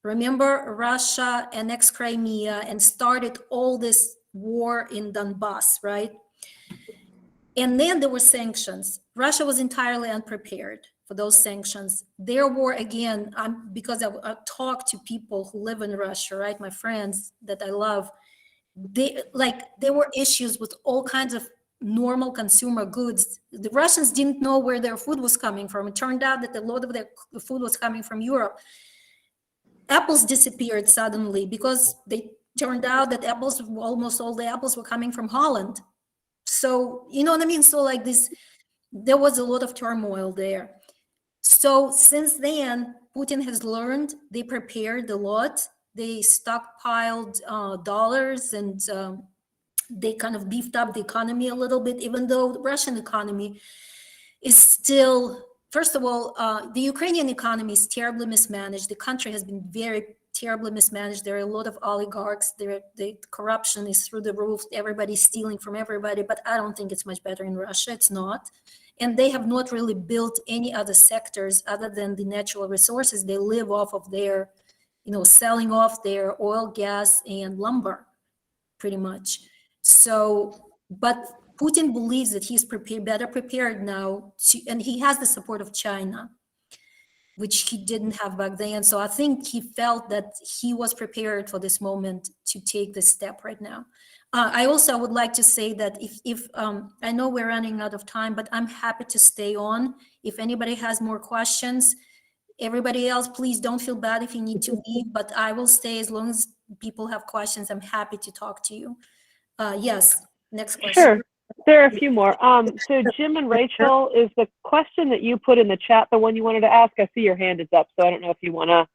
remember Russia annexed Crimea and started all this war in Donbass, right? And then there were sanctions. Russia was entirely unprepared for those sanctions. There were, again, because I talk to people who live in Russia, right? My friends that I love, there were issues with all kinds of normal consumer goods. The Russians didn't know where their food was coming from. It turned out that a lot of their food was coming from Europe. Apples disappeared suddenly because they turned out that almost all the apples were coming from Holland. So, you know what I mean? So like this, there was a lot of turmoil there. So since then, Putin has learned, they prepared a lot. They stockpiled dollars, and they kind of beefed up the economy a little bit, even though the Russian economy is still, first of all, the Ukrainian economy is terribly mismanaged. The country has been very terribly mismanaged. There are a lot of oligarchs. The corruption is through the roof. Everybody's stealing from everybody, but I don't think it's much better in Russia. It's not. And they have not really built any other sectors other than the natural resources. They live off of their, selling off their oil, gas, and lumber, pretty much. So, but Putin believes that he's better prepared now, and he has the support of China, which he didn't have back then. So I think he felt that he was prepared for this moment to take this step right now. I also would like to say that if I know we're running out of time, but I'm happy to stay on. If anybody has more questions, everybody else, please don't feel bad if you need to leave, but I will stay as long as people have questions. I'm happy to talk to you. Yes, next question. Sure. There are a few more. So Jim and Rachel, is the question that you put in the chat the one you wanted to ask? I see your hand is up, so I don't know if you want to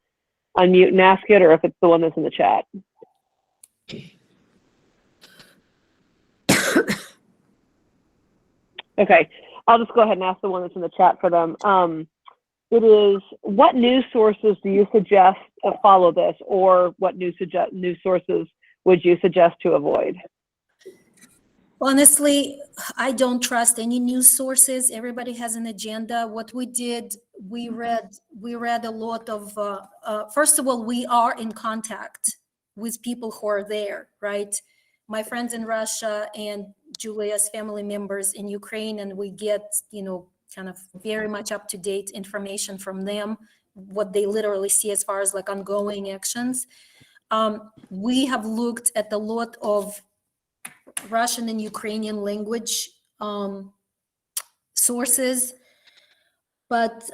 unmute and ask it or if it's the one that's in the chat. Okay, I'll just go ahead and ask the one that's in the chat for them. It is, what news sources do you suggest follow this, or what news sources would you suggest to avoid? Honestly, I don't trust any news sources. Everybody has an agenda. What we did, we read a lot of, first of all, we are in contact with people who are there, right? My friends in Russia and Julia's family members in Ukraine, and we get, kind of very much up-to-date information from them, what they literally see as far as like ongoing actions. We have looked at a lot of Russian and Ukrainian language sources, but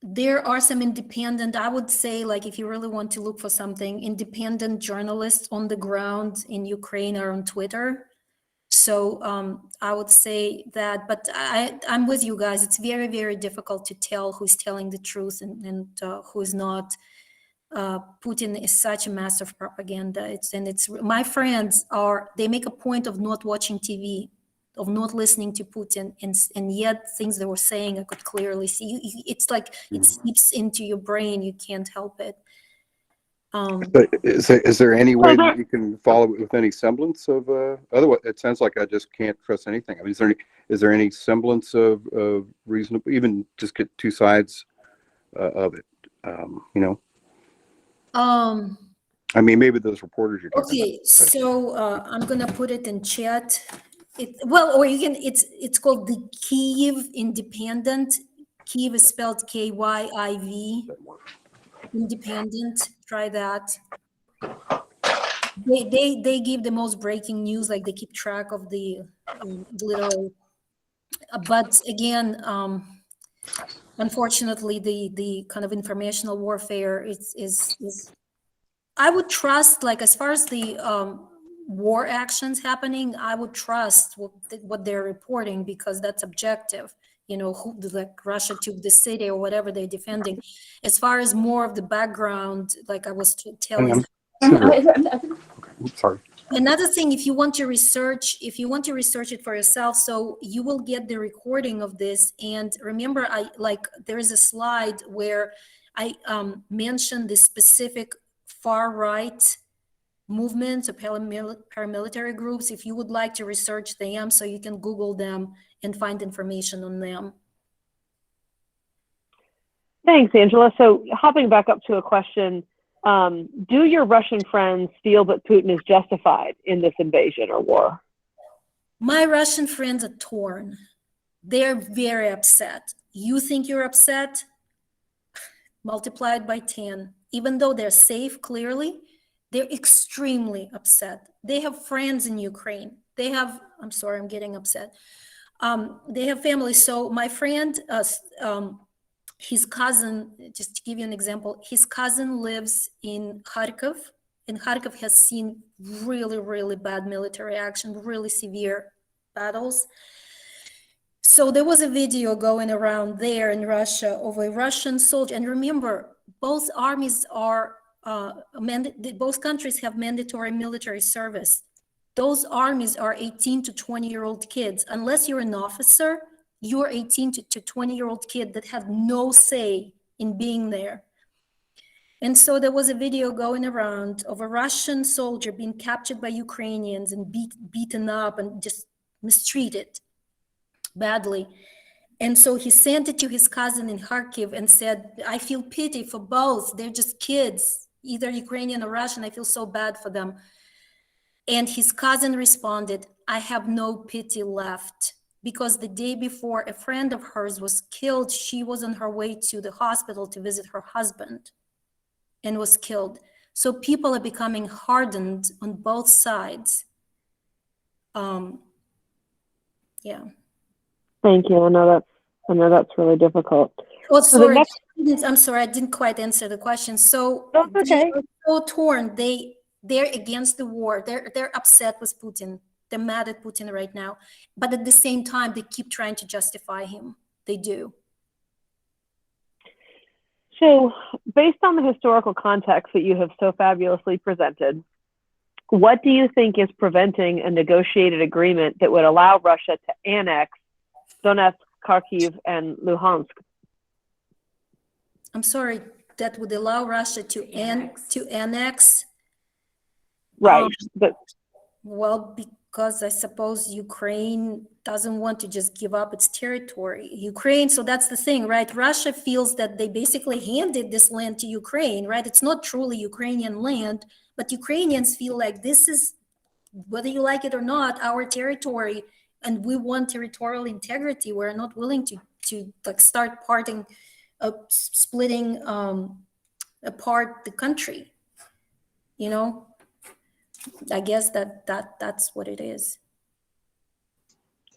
there are some independent, I would say, like if you really want to look for something, independent journalists on the ground in Ukraine are on Twitter. So I would say that, but I'm with you guys. It's very, very difficult to tell who's telling the truth and who's not. Putin is such a massive propaganda. It's my friends they make a point of not watching TV, of not listening to Putin, and yet things they were saying I could clearly see. It's like it seeps into your brain. You can't help it. But is there any way there- that you can follow it with any semblance of otherwise it sounds like I just can't trust anything. I mean, is there any semblance of reasonable, even just get two sides of it, you know? I mean, maybe those reporters you're talking Okay, about. so I'm gonna put it in chat. Or you can. It's called the Kyiv Independent. Kyiv is spelled Kyiv. Independent. Try that. They give the most breaking news. Like they keep track of the literal. But again, unfortunately, the kind of informational warfare is. I would trust, like, as far as the war actions happening, I would trust what they're reporting because that's objective. You know, like Russia took the city or whatever they're defending. As far as more of the background, like I was telling. Sorry. Another thing, if you want to research it for yourself, so you will get the recording of this. And remember, there is a slide where I mentioned the specific far right movements or paramilitary groups. If you would like to research them, so you can Google them and find information on them. Thanks, Angela. So hopping back up to a question, do your Russian friends feel that Putin is justified in this invasion or war? My Russian friends are torn. They're very upset. You think you're upset? Multiplied by 10. Even though they're safe, clearly, they're extremely upset. They have friends in Ukraine. I'm sorry, I'm getting upset. They have family. So my friend, his cousin, just to give you an example, his cousin lives in Kharkiv, and Kharkiv has seen really, really bad military action, really severe battles. So there was a video going around there in Russia of a Russian soldier. And remember, both armies are, both countries have mandatory military service. Those armies are 18 to 20-year-old kids. Unless you're an officer, you're 18 to 20-year-old kid that have no say in being there. And so there was a video going around of a Russian soldier being captured by Ukrainians and beaten up and just mistreated badly. And so he sent it to his cousin in Kharkiv and said, I feel pity for both. They're just kids, either Ukrainian or Russian. I feel so bad for them. And his cousin responded, I have no pity left. Because the day before a friend of hers was killed, she was on her way to the hospital to visit her husband and was killed. So people are becoming hardened on both sides. Yeah. Thank you. I know that's really difficult. Oh, So the sorry. next- I'm sorry. I didn't quite answer the question. So That's okay. they are so torn. They're against the war. They're upset with Putin. They're mad at Putin right now. But at the same time, they keep trying to justify him. They do. So based on the historical context that you have so fabulously presented, what do you think is preventing a negotiated agreement that would allow Russia to annex Donetsk, Kharkiv, and Luhansk? I'm sorry. That would allow Russia to annex. Right. But Well, because I suppose Ukraine doesn't want to just give up its territory. Ukraine, so that's the thing, right? Russia feels that they basically handed this land to Ukraine, right? It's not truly Ukrainian land, but Ukrainians feel like this is, whether you like it or not, our territory, and we want territorial integrity. We're not willing to like start splitting apart the country, you know? I guess that's what it is.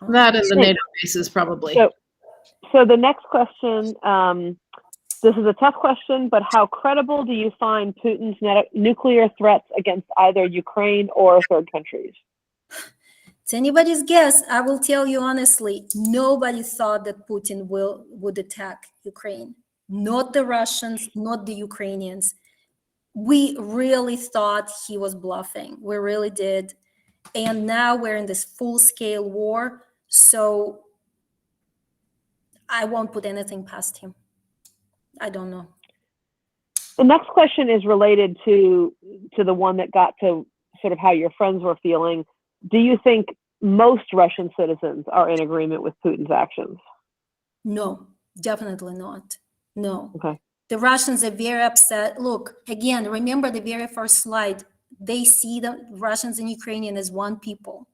That and the NATO bases, probably. so the next question, this is a tough question, but how credible do you find Putin's nuclear threats against either Ukraine or third countries? It's anybody's guess. I will tell you honestly, nobody thought that Putin would attack Ukraine. Not the Russians, not the Ukrainians. We really thought he was bluffing. We really did. And now we're in this full-scale war. So I won't put anything past him. I don't know. The next question is related to the one that got to sort of how your friends were feeling. Do you think most Russian citizens are in agreement with Putin's actions? No, definitely not. No. Okay. The Russians are very upset. Look, again, remember the very first slide. They see the Russians and Ukrainian as one people.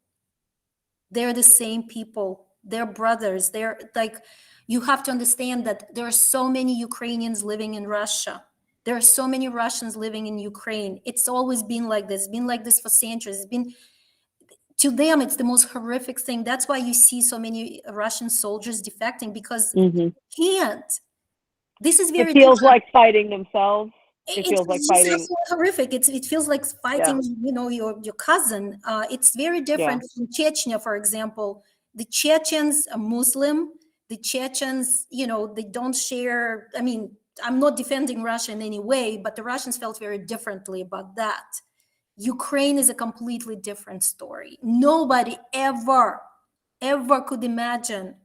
They're the same people. They're brothers. They're like, you have to understand that there are so many Ukrainians living in Russia. There are so many Russians living in Ukraine. It's always been like this. It's been like this for centuries. It's been, to them, it's the most horrific thing. That's why you see so many Russian soldiers defecting, because Mm-hmm. they can't. This is very It feels different. like fighting themselves. It It's feels like just fighting. absolutely horrific. It feels like fighting, you know, your cousin. It's very different from Chechnya, for example. The Chechens are Muslim. The Chechens, you know, they don't share. I mean, I'm not defending Russia in any way, but the Russians felt very differently about that. Ukraine is a completely different story. Nobody ever could imagine,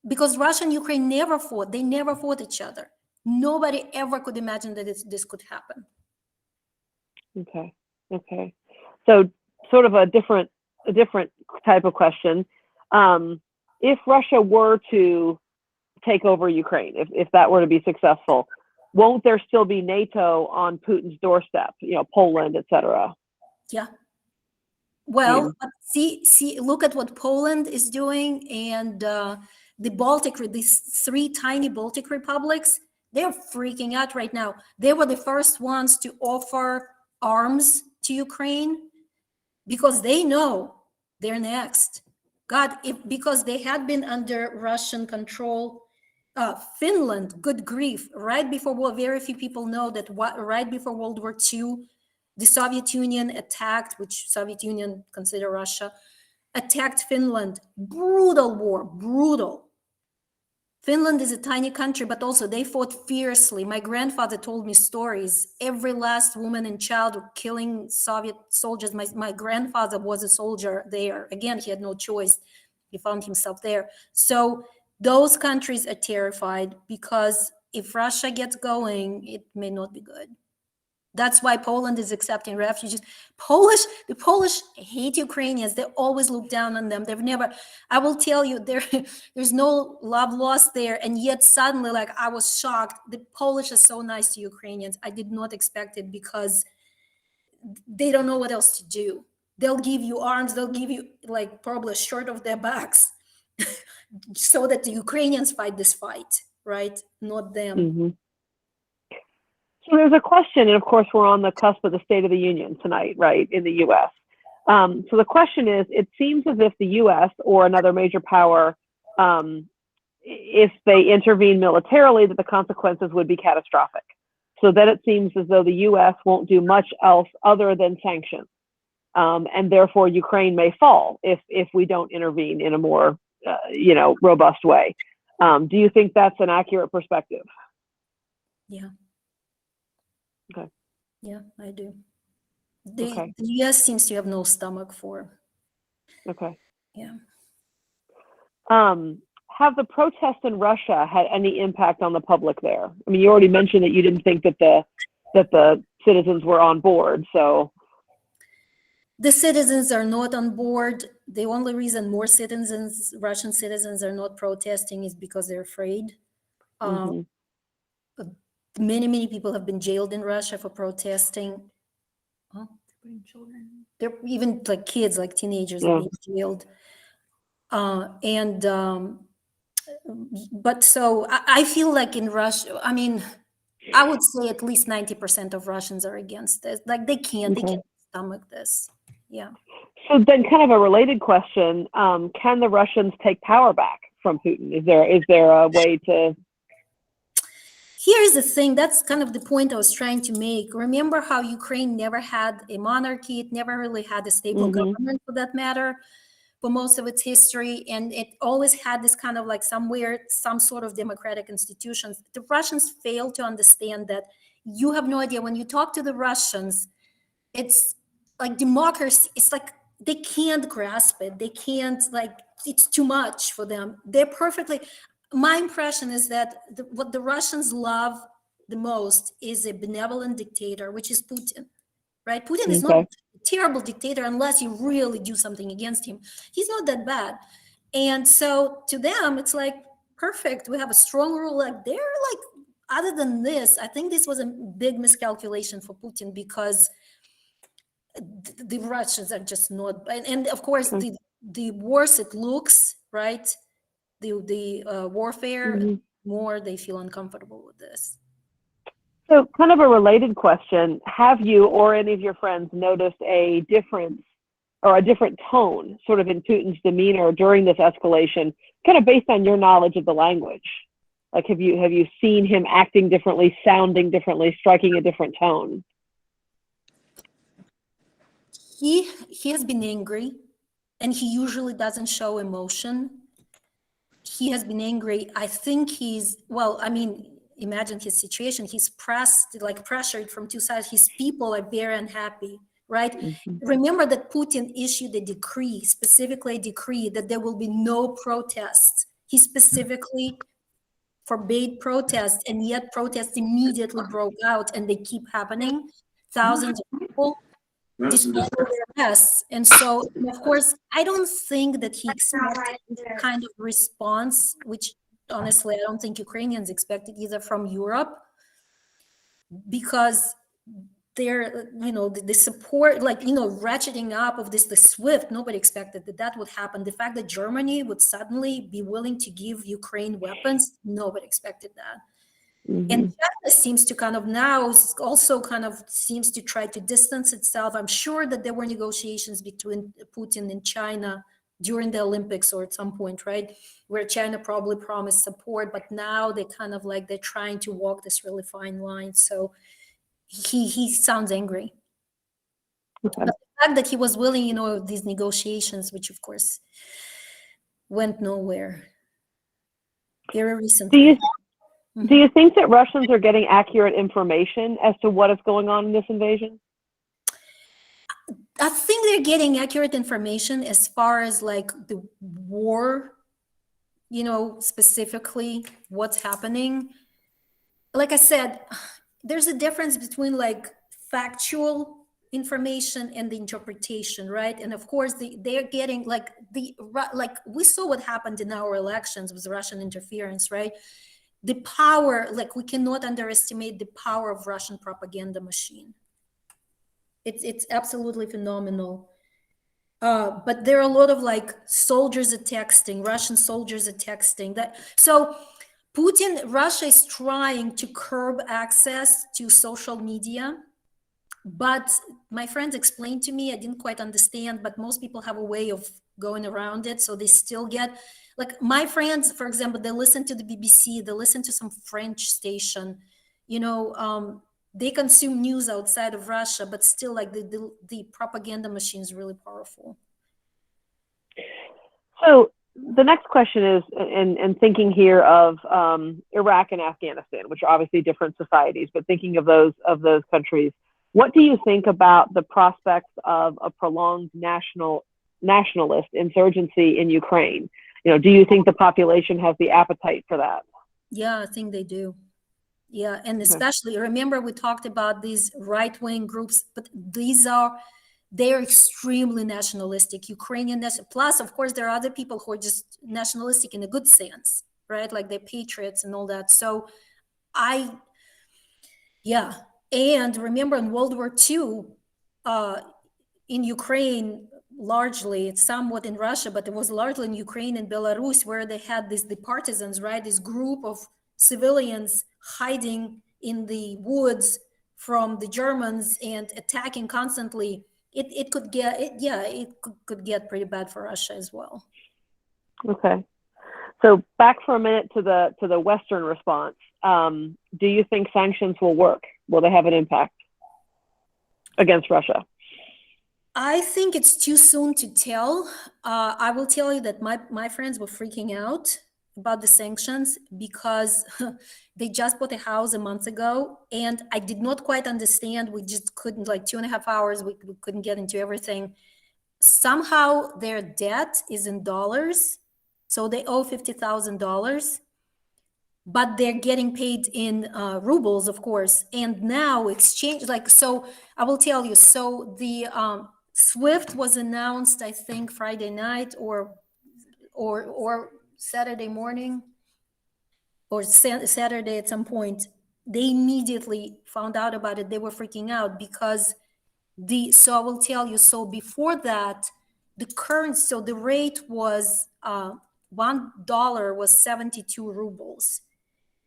because Russia and Ukraine never fought. They never fought each other. Nobody ever could imagine that this could happen. Okay. Okay. So sort of a different type of question. If Russia were to take over Ukraine, if that were to be successful, won't there still be NATO on Putin's doorstep? You know, Poland, et cetera. Yeah. Well, but see, look at what Poland is doing, and the Baltic, these 3 tiny Baltic republics, they're freaking out right now. They were the first ones to offer arms to Ukraine because they know they're next. Because they had been under Russian control. Finland, good grief, right before war, very few people know that right before World War II, the Soviet Union attacked, which Soviet Union consider Russia, attacked Finland. Brutal war, brutal. Finland is a tiny country, but also they fought fiercely. My grandfather told me stories. Every last woman and child were killing Soviet soldiers. My grandfather was a soldier there. Again, he had no choice. He found himself there. So those countries are terrified because if Russia gets going, it may not be good. That's why Poland is accepting refugees. The Polish hate Ukrainians. They always look down on them. They've never, I will tell you, there's no love lost there. And yet suddenly, like, I was shocked. The Polish are so nice to Ukrainians. I did not expect it because they don't know what else to do. They'll give you arms. They'll give you like probably a shirt off their backs so that the Ukrainians fight this fight, right? Not them. Mm-hmm. So there's a question, and of course we're on the cusp of the State of the Union tonight, right, in the U.S. So the question is, it seems as if the U.S. or another major power, if they intervene militarily, that the consequences would be catastrophic. So then it seems as though the U.S. won't do much else other than sanctions, and therefore Ukraine may fall if we don't intervene in a more, robust way. Do you think that's an accurate perspective? Yeah. Okay. Yeah, I do. Okay. The US seems to have no stomach for. Okay. Yeah. Have the protests in Russia had any impact on the public there? I mean, you already mentioned that you didn't think that the citizens were on board. So the citizens are not on board. The only reason more Russian citizens are not protesting is because they're afraid. Many people have been jailed in Russia for protesting. Oh, they're even like kids, like teenagers, are being jailed. But so I feel like in Russia, I mean, I would say at least 90% of Russians are against this. Like they can't stomach this. Yeah. So then, kind of a related question: can the Russians take power back from Putin? Is there a way to? Here's the thing, that's kind of the point I was trying to make. Remember how Ukraine never had a monarchy, it never really had a stable government for that matter. for most of its history, and it always had this kind of like some sort of democratic institutions. The Russians fail to understand that. You have no idea when you talk to the Russians, it's like democracy. It's like they can't grasp it. They can't, like, it's too much for them. They're perfectly. My impression is that what the Russians love the most is a benevolent dictator, which is Putin, right? Putin is not a terrible dictator unless you really do something against him. He's not that bad. And so to them, it's like, perfect. We have a strong rule. Like, they're like, other than this, I think this was a big miscalculation for Putin, because the Russians are just not, and of course, the worse it looks, right? The warfare, more they feel uncomfortable with this. So kind of a related question, have you or any of your friends noticed a difference or a different tone sort of in Putin's demeanor during this escalation, kind of based on your knowledge of the language? Like, have you seen him acting differently, sounding differently, striking a different tone? He has been angry, and he usually doesn't show emotion. He has been angry. I think well, I mean, imagine his situation. He's pressured from two sides. His people are very unhappy, right? Remember that Putin issued a decree, specifically a decree that there will be no protests. He specifically forbade protests, and yet protests immediately broke out, and they keep happening. Thousands of people. These people are a mess. And so, of course, I don't think that he expected this kind of response, which honestly, I don't think Ukrainians expected either from Europe, because they're, the support, ratcheting up of the SWIFT, nobody expected that would happen. The fact that Germany would suddenly be willing to give Ukraine weapons, nobody expected that. And China seems to kind of now also kind of seems to try to distance itself. I'm sure that there were negotiations between Putin and China during the Olympics or at some point, right, where China probably promised support, but now they kind of like they're trying to walk this really fine line. So he sounds angry. Okay. But the fact that he was willing, these negotiations, which of course went nowhere very recently. Do you think that Russians are getting accurate information as to what is going on in this invasion? I think they're getting accurate information as far as like the war, specifically what's happening. Like I said, there's a difference between like factual information and the interpretation, right? And of course, they're getting like we saw what happened in our elections with Russian interference, right? The power, like, we cannot underestimate the power of Russian propaganda machine. It's absolutely phenomenal. But there are a lot of like soldiers are texting, Russian soldiers are texting that. So Russia is trying to curb access to social media. But my friends explained to me, I didn't quite understand, but most people have a way of going around it. So they still get, like my friends, for example, they listen to the BBC, they listen to some French station, they consume news outside of Russia, but still like the propaganda machine is really powerful. So the next question is, and thinking here of Iraq and Afghanistan, which are obviously different societies, but thinking of those countries, what do you think about the prospects of a prolonged nationalist insurgency in Ukraine? Do you think the population has the appetite for that? Yeah, I think they do. Yeah, and especially, remember we talked about these right-wing groups, but they're extremely nationalistic, Ukrainian. Plus, of course, there are other people who are just nationalistic in a good sense, right? Like they're patriots and all that. So and remember in World War II, in Ukraine, largely, it's somewhat in Russia, but it was largely in Ukraine and Belarus, where they had the partisans, right? This group of civilians hiding in the woods from the Germans and attacking constantly. It could get pretty bad for Russia as well. Okay. So back for a minute to the Western response. Do you think sanctions will work? Will they have an impact against Russia? I think it's too soon to tell. I will tell you that my friends were freaking out about the sanctions because they just bought a house a month ago, and I did not quite understand. We just couldn't, like 2.5 hours, we couldn't get into everything. Somehow their debt is in dollars, so they owe $50,000. But they're getting paid in rubles, of course. And now exchange, like, so I will tell you, so the SWIFT was announced, I think, Friday night or Saturday morning or Saturday at some point. They immediately found out about it. They were freaking out because so I will tell you, so before that, so the rate was $1 was 72 rubles.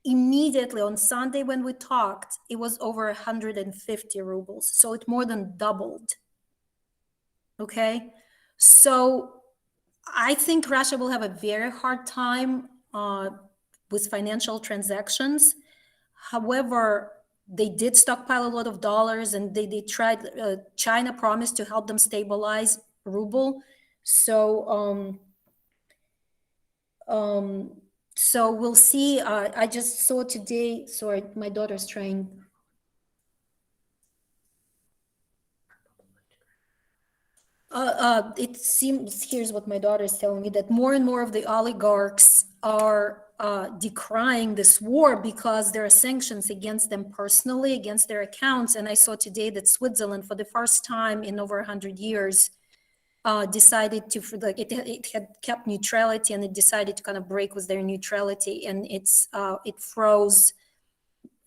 Immediately on Sunday when we talked, it was over 150 rubles. So it more than doubled. Okay. So I think Russia will have a very hard time with financial transactions. However, they did stockpile a lot of dollars, and they tried, China promised to help them stabilize ruble. So, so we'll see. I just saw today, sorry, my daughter's trying. It seems, here's what my daughter is telling me, that more and more of the oligarchs are decrying this war because there are sanctions against them personally, against their accounts. And I saw today that Switzerland, for the first time in over 100 years, decided to, like, it had kept neutrality, and it decided to kind of break with their neutrality, and it froze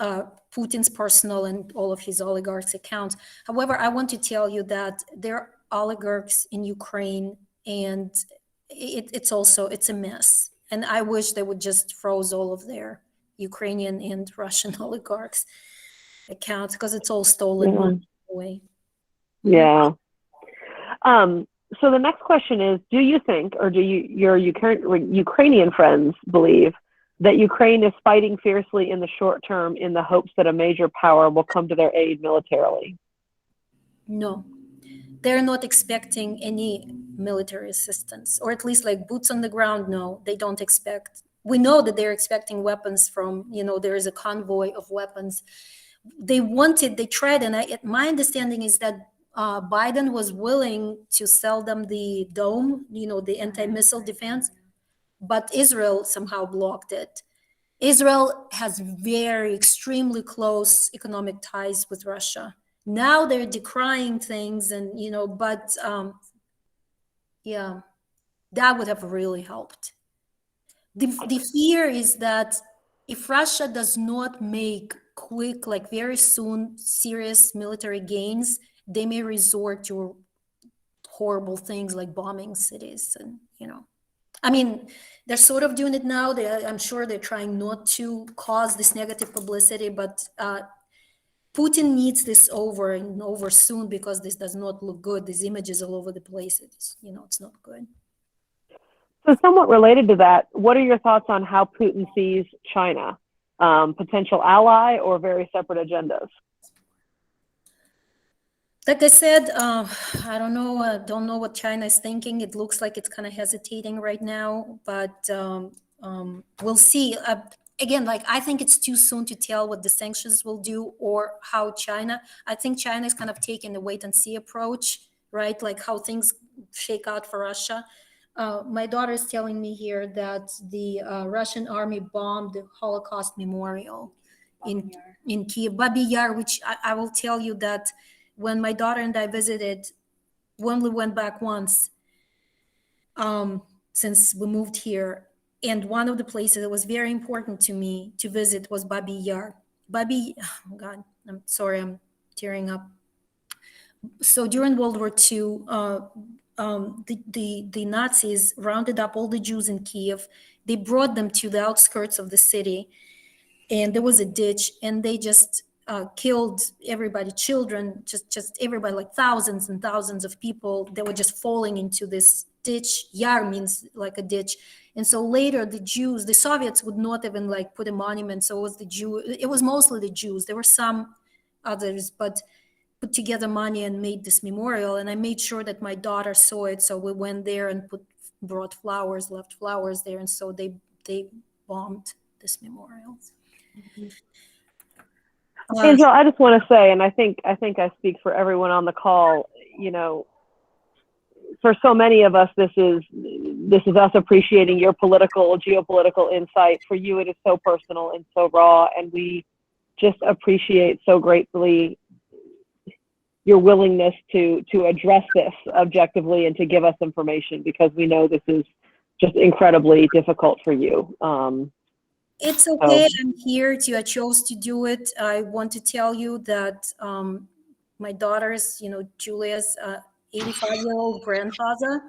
Putin's personal and all of his oligarchs' accounts. However, I want to tell you that there are oligarchs in Ukraine, and it's a mess. And I wish they would just froze all of their Ukrainian and Russian oligarchs' accounts, because it's all stolen away. Yeah. So the next question is, do you think, or do your Ukrainian friends believe that Ukraine is fighting fiercely in the short term in the hopes that a major power will come to their aid militarily? No, they're not expecting any military assistance, or at least like boots on the ground. No, they don't expect. We know that they're expecting weapons from, there is a convoy of weapons. They tried, and my understanding is that Biden was willing to sell them the dome, the anti-missile defense, but Israel somehow blocked it. Israel has extremely close economic ties with Russia. Now they're decrying things, and but yeah, that would have really helped. The fear is that if Russia does not make quick, like very soon, serious military gains, they may resort to horrible things like bombing cities. And I mean, they're sort of doing it now. I'm sure they're trying not to cause this negative publicity, but Putin needs this over and over soon, because this does not look good. These images all over the place. It's not good. So somewhat related to that, what are your thoughts on how Putin sees China? Potential ally or very separate agendas? Like I said, I don't know. Don't know what China is thinking. It looks like it's kind of hesitating right now, but we'll see. Again, like, I think it's too soon to tell what the sanctions will do or how China. I think China is kind of taking a wait and see approach, right? Like how things shake out for Russia. My daughter is telling me here that the Russian army bombed the Holocaust memorial in Kiev, Babi Yar, which I will tell you that when my daughter and I visited, we only went back once since we moved here. And one of the places that was very important to me to visit was Babi Yar. Oh God, I'm sorry, I'm tearing up. So during World War II, the Nazis rounded up all the Jews in Kiev. They brought them to the outskirts of the city, and there was a ditch, and they just killed everybody, children, just everybody, like thousands and thousands of people. They were just falling into this ditch. Yar means like a ditch. And so later the Jews, the Soviets would not even like put a monument. So it was mostly the Jews. There were some others, but put together money and made this memorial. And I made sure that my daughter saw it. So we went there and brought flowers, left flowers there. And so they bombed this memorial. Angela, I just want to say, and I think I speak for everyone on the call, you know, for so many of us, this is us appreciating your geopolitical insight. For you, it is so personal and so raw, and we just appreciate so gratefully your willingness to address this objectively and to give us information, because we know this is just incredibly difficult for you. It's okay. I'm here I chose to do it. I want to tell you that my daughter's, Julia's 85-year-old grandfather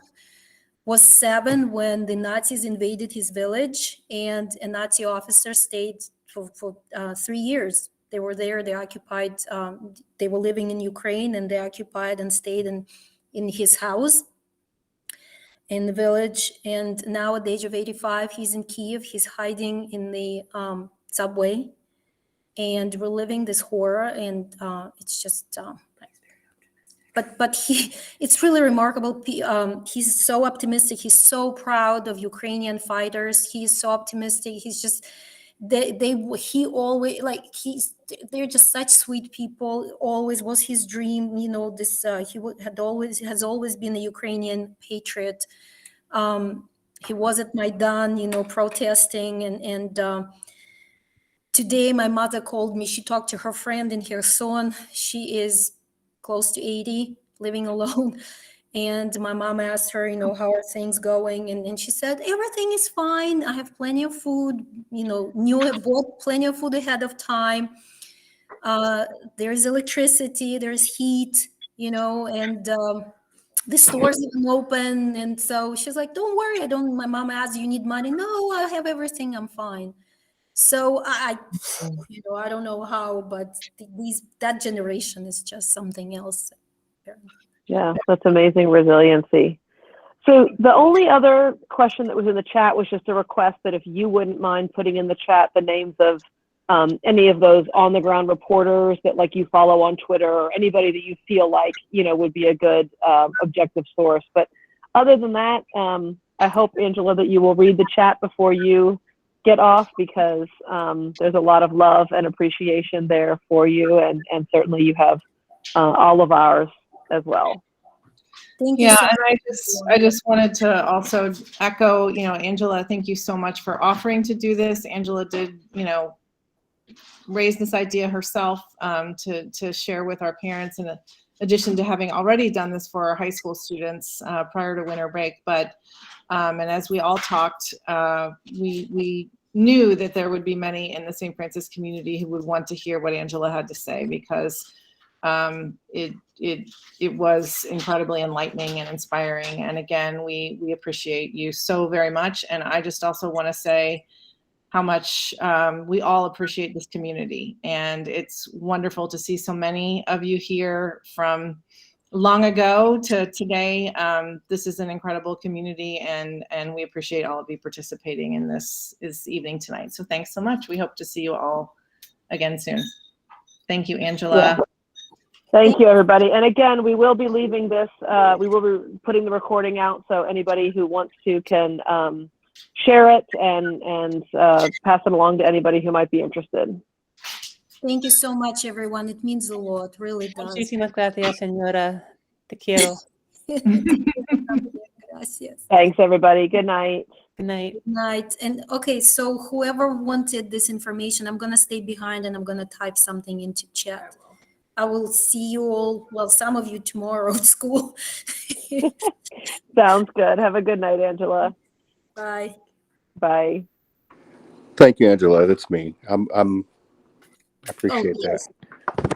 was 7 when the Nazis invaded his village, and a Nazi officer stayed for 3 years. They were there, they occupied, they were living in Ukraine, and they occupied and stayed in his house in the village. And now at the age of 85, he's in Kiev. He's hiding in the subway, and we're living this horror. And it's just, but it's really remarkable. He's so optimistic. He's so proud of Ukrainian fighters. He's so optimistic. He's just, he always, like, they're just such sweet people. Always was his dream, this, has always been a Ukrainian patriot. He was at Maidan, protesting, and today my mother called me. She talked to her friend in Kherson. She is close to 80, living alone. And my mom asked her, how are things going? And she said, everything is fine. I have plenty of food, I bought plenty of food ahead of time. There's electricity, there's heat, and the store's even open. And so she's like, don't worry. My mom asked, you need money? No, I have everything. I'm fine. So I don't know how, but that generation is just something else. Yeah, that's amazing resiliency. So the only other question that was in the chat was just a request that if you wouldn't mind putting in the chat the names of any of those on the ground reporters that you follow on Twitter, or anybody that you feel like, would be a good objective source. But other than that, I hope, Angela, that you will read the chat before you get off, because there's a lot of love and appreciation there for you, and certainly you have all of ours as well. Thank you. Yeah, So and I just wanted to also echo, Angela, thank you so much for offering to do this. Angela did, raise this idea herself to share with our parents, in addition to having already done this for our high school students prior to winter break. But and as we all talked, we knew that there would be many in the St. Francis community who would want to hear what Angela had to say, because it was incredibly enlightening and inspiring. And again, we appreciate you so very much. And I just also want to say how much we all appreciate this community. And it's wonderful to see so many of you here from long ago to today. This is an incredible community, and we appreciate all of you participating in this evening tonight. So thanks so much. We hope to see you all again soon. Thank you, Angela. Yeah. Thank you, everybody. And again, we will be leaving this, we will be putting the recording out, so anybody who wants to can share it and pass it along to anybody who might be interested. thank you so much, everyone. It means a lot, really does. Muchísimas gracias, señora. Te quiero. Gracias. Thanks, everybody. Good night. Good night. Good night. And okay, so whoever wanted this information, I'm going to stay behind and I'm going to type something into chat. I will see you all, well, some of you tomorrow at school. Sounds good. Have a good night, Angela. Bye. Bye. Thank you, Angela. That's me. I appreciate yes.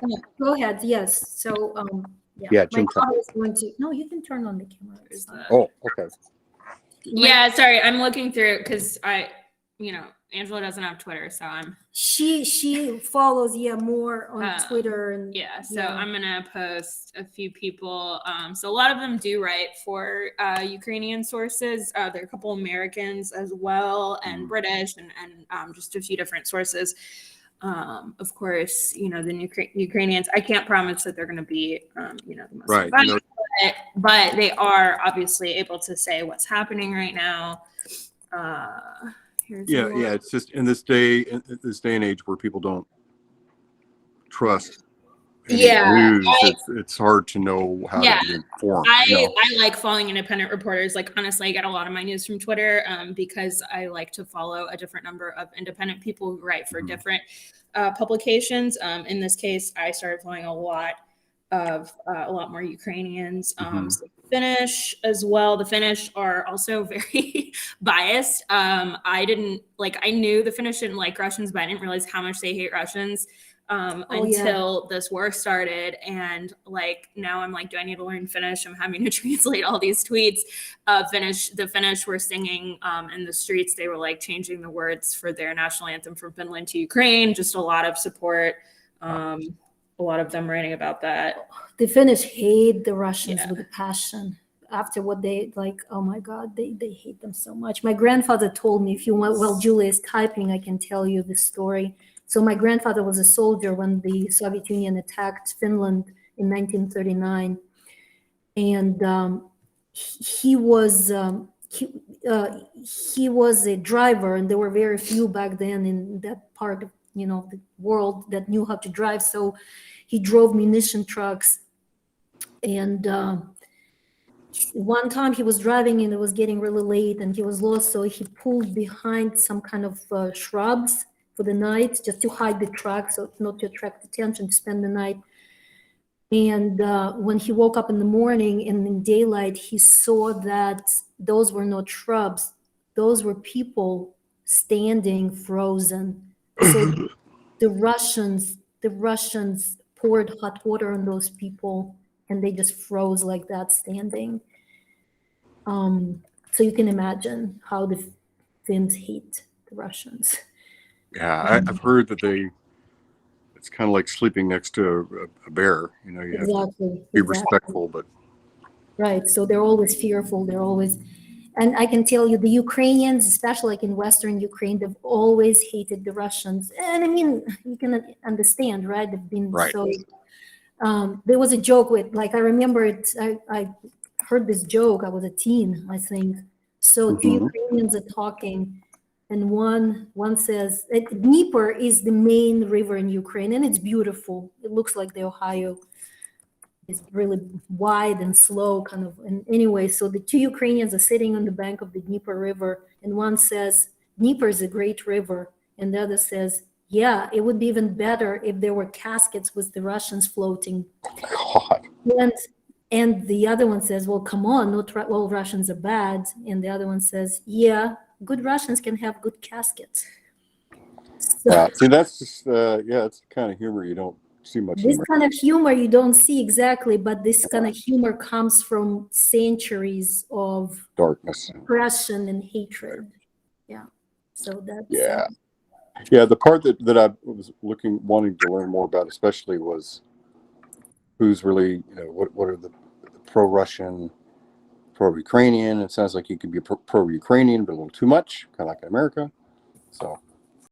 Yeah, go ahead. Yes. So, Yeah, my Jim. daughter is going to, no, you can turn on the camera. Oh, okay. Yeah, sorry, I'm looking through because Angela doesn't have Twitter, so she follows more on Twitter and I'm gonna post a few people. So a lot of them do write for Ukrainian sources. There are a couple Americans as well, and British, and just a few different sources. Of course, the Ukrainians, I can't promise that they're going to be, the most Right. violent, but they are obviously able to say what's happening right now. Here's Yeah, more. yeah. It's just in this day and age where people don't trust any news. It's hard to know how to get informed. I like following independent reporters. Like, honestly, I get a lot of my news from Twitter because I like to follow a different number of independent people who write for different publications. In this case, I started following a lot more Ukrainians. So Finnish as well. The Finnish are also very biased. I knew the Finnish didn't like Russians, but I didn't realize how much they hate Russians until this war started. And now I'm like, do I need to learn Finnish? I'm having to translate all these tweets. The Finnish were singing in the streets. They were like changing the words for their national anthem from Finland to Ukraine. Just a lot of support. A lot of them writing about that. The Finnish hate the Russians with a passion. After what they oh my God, they hate them so much. My grandfather told me, if you want, while Julia is typing, I can tell you this story. So my grandfather was a soldier when the Soviet Union attacked Finland in 1939, and he was a driver, and there were very few back then in that part of the world that knew how to drive. So he drove munition trucks, and one time he was driving and it was getting really late and he was lost, so he pulled behind some kind of shrubs for the night, just to hide the truck, so not to attract attention, to spend the night. And when he woke up in the morning and in daylight, he saw that those were not shrubs, those were people standing frozen. So the Russians poured hot water on those people and they just froze like that, standing. So you can imagine how the Finns hate the Russians. Yeah, I've heard that it's kind of like sleeping next to a bear. You have to be respectful, but. Right, so they're always fearful, and I can tell you, the Ukrainians, especially like in Western Ukraine, they've always hated the Russians. And I mean, you can understand, right? They've been so, there was a joke with, I remember it, I heard this joke, I was a teen, I think. So two Ukrainians are talking, and one says, Dnieper is the main river in Ukraine, and it's beautiful. It looks like the Ohio. It's really wide and slow, kind of. And anyway, so the two Ukrainians are sitting on the bank of the Dnieper River, and one says, Dnieper is a great river. And the other says, yeah, it would be even better if there were caskets with the Russians floating. God. And the other one says, well, come on, not all Russians are bad. And the other one says, yeah, good Russians can have good caskets. So, see, that's just, it's the kind of humor you don't see much. This kind of humor you don't see exactly, but this kind of humor comes from centuries of darkness, oppression, and hatred. Yeah. So that's the part that I was wanting to learn more about, especially, was who's really, what are the pro-Russian, pro-Ukrainian. It sounds like you could be pro-Ukrainian, but a little too much, kind of like in America. So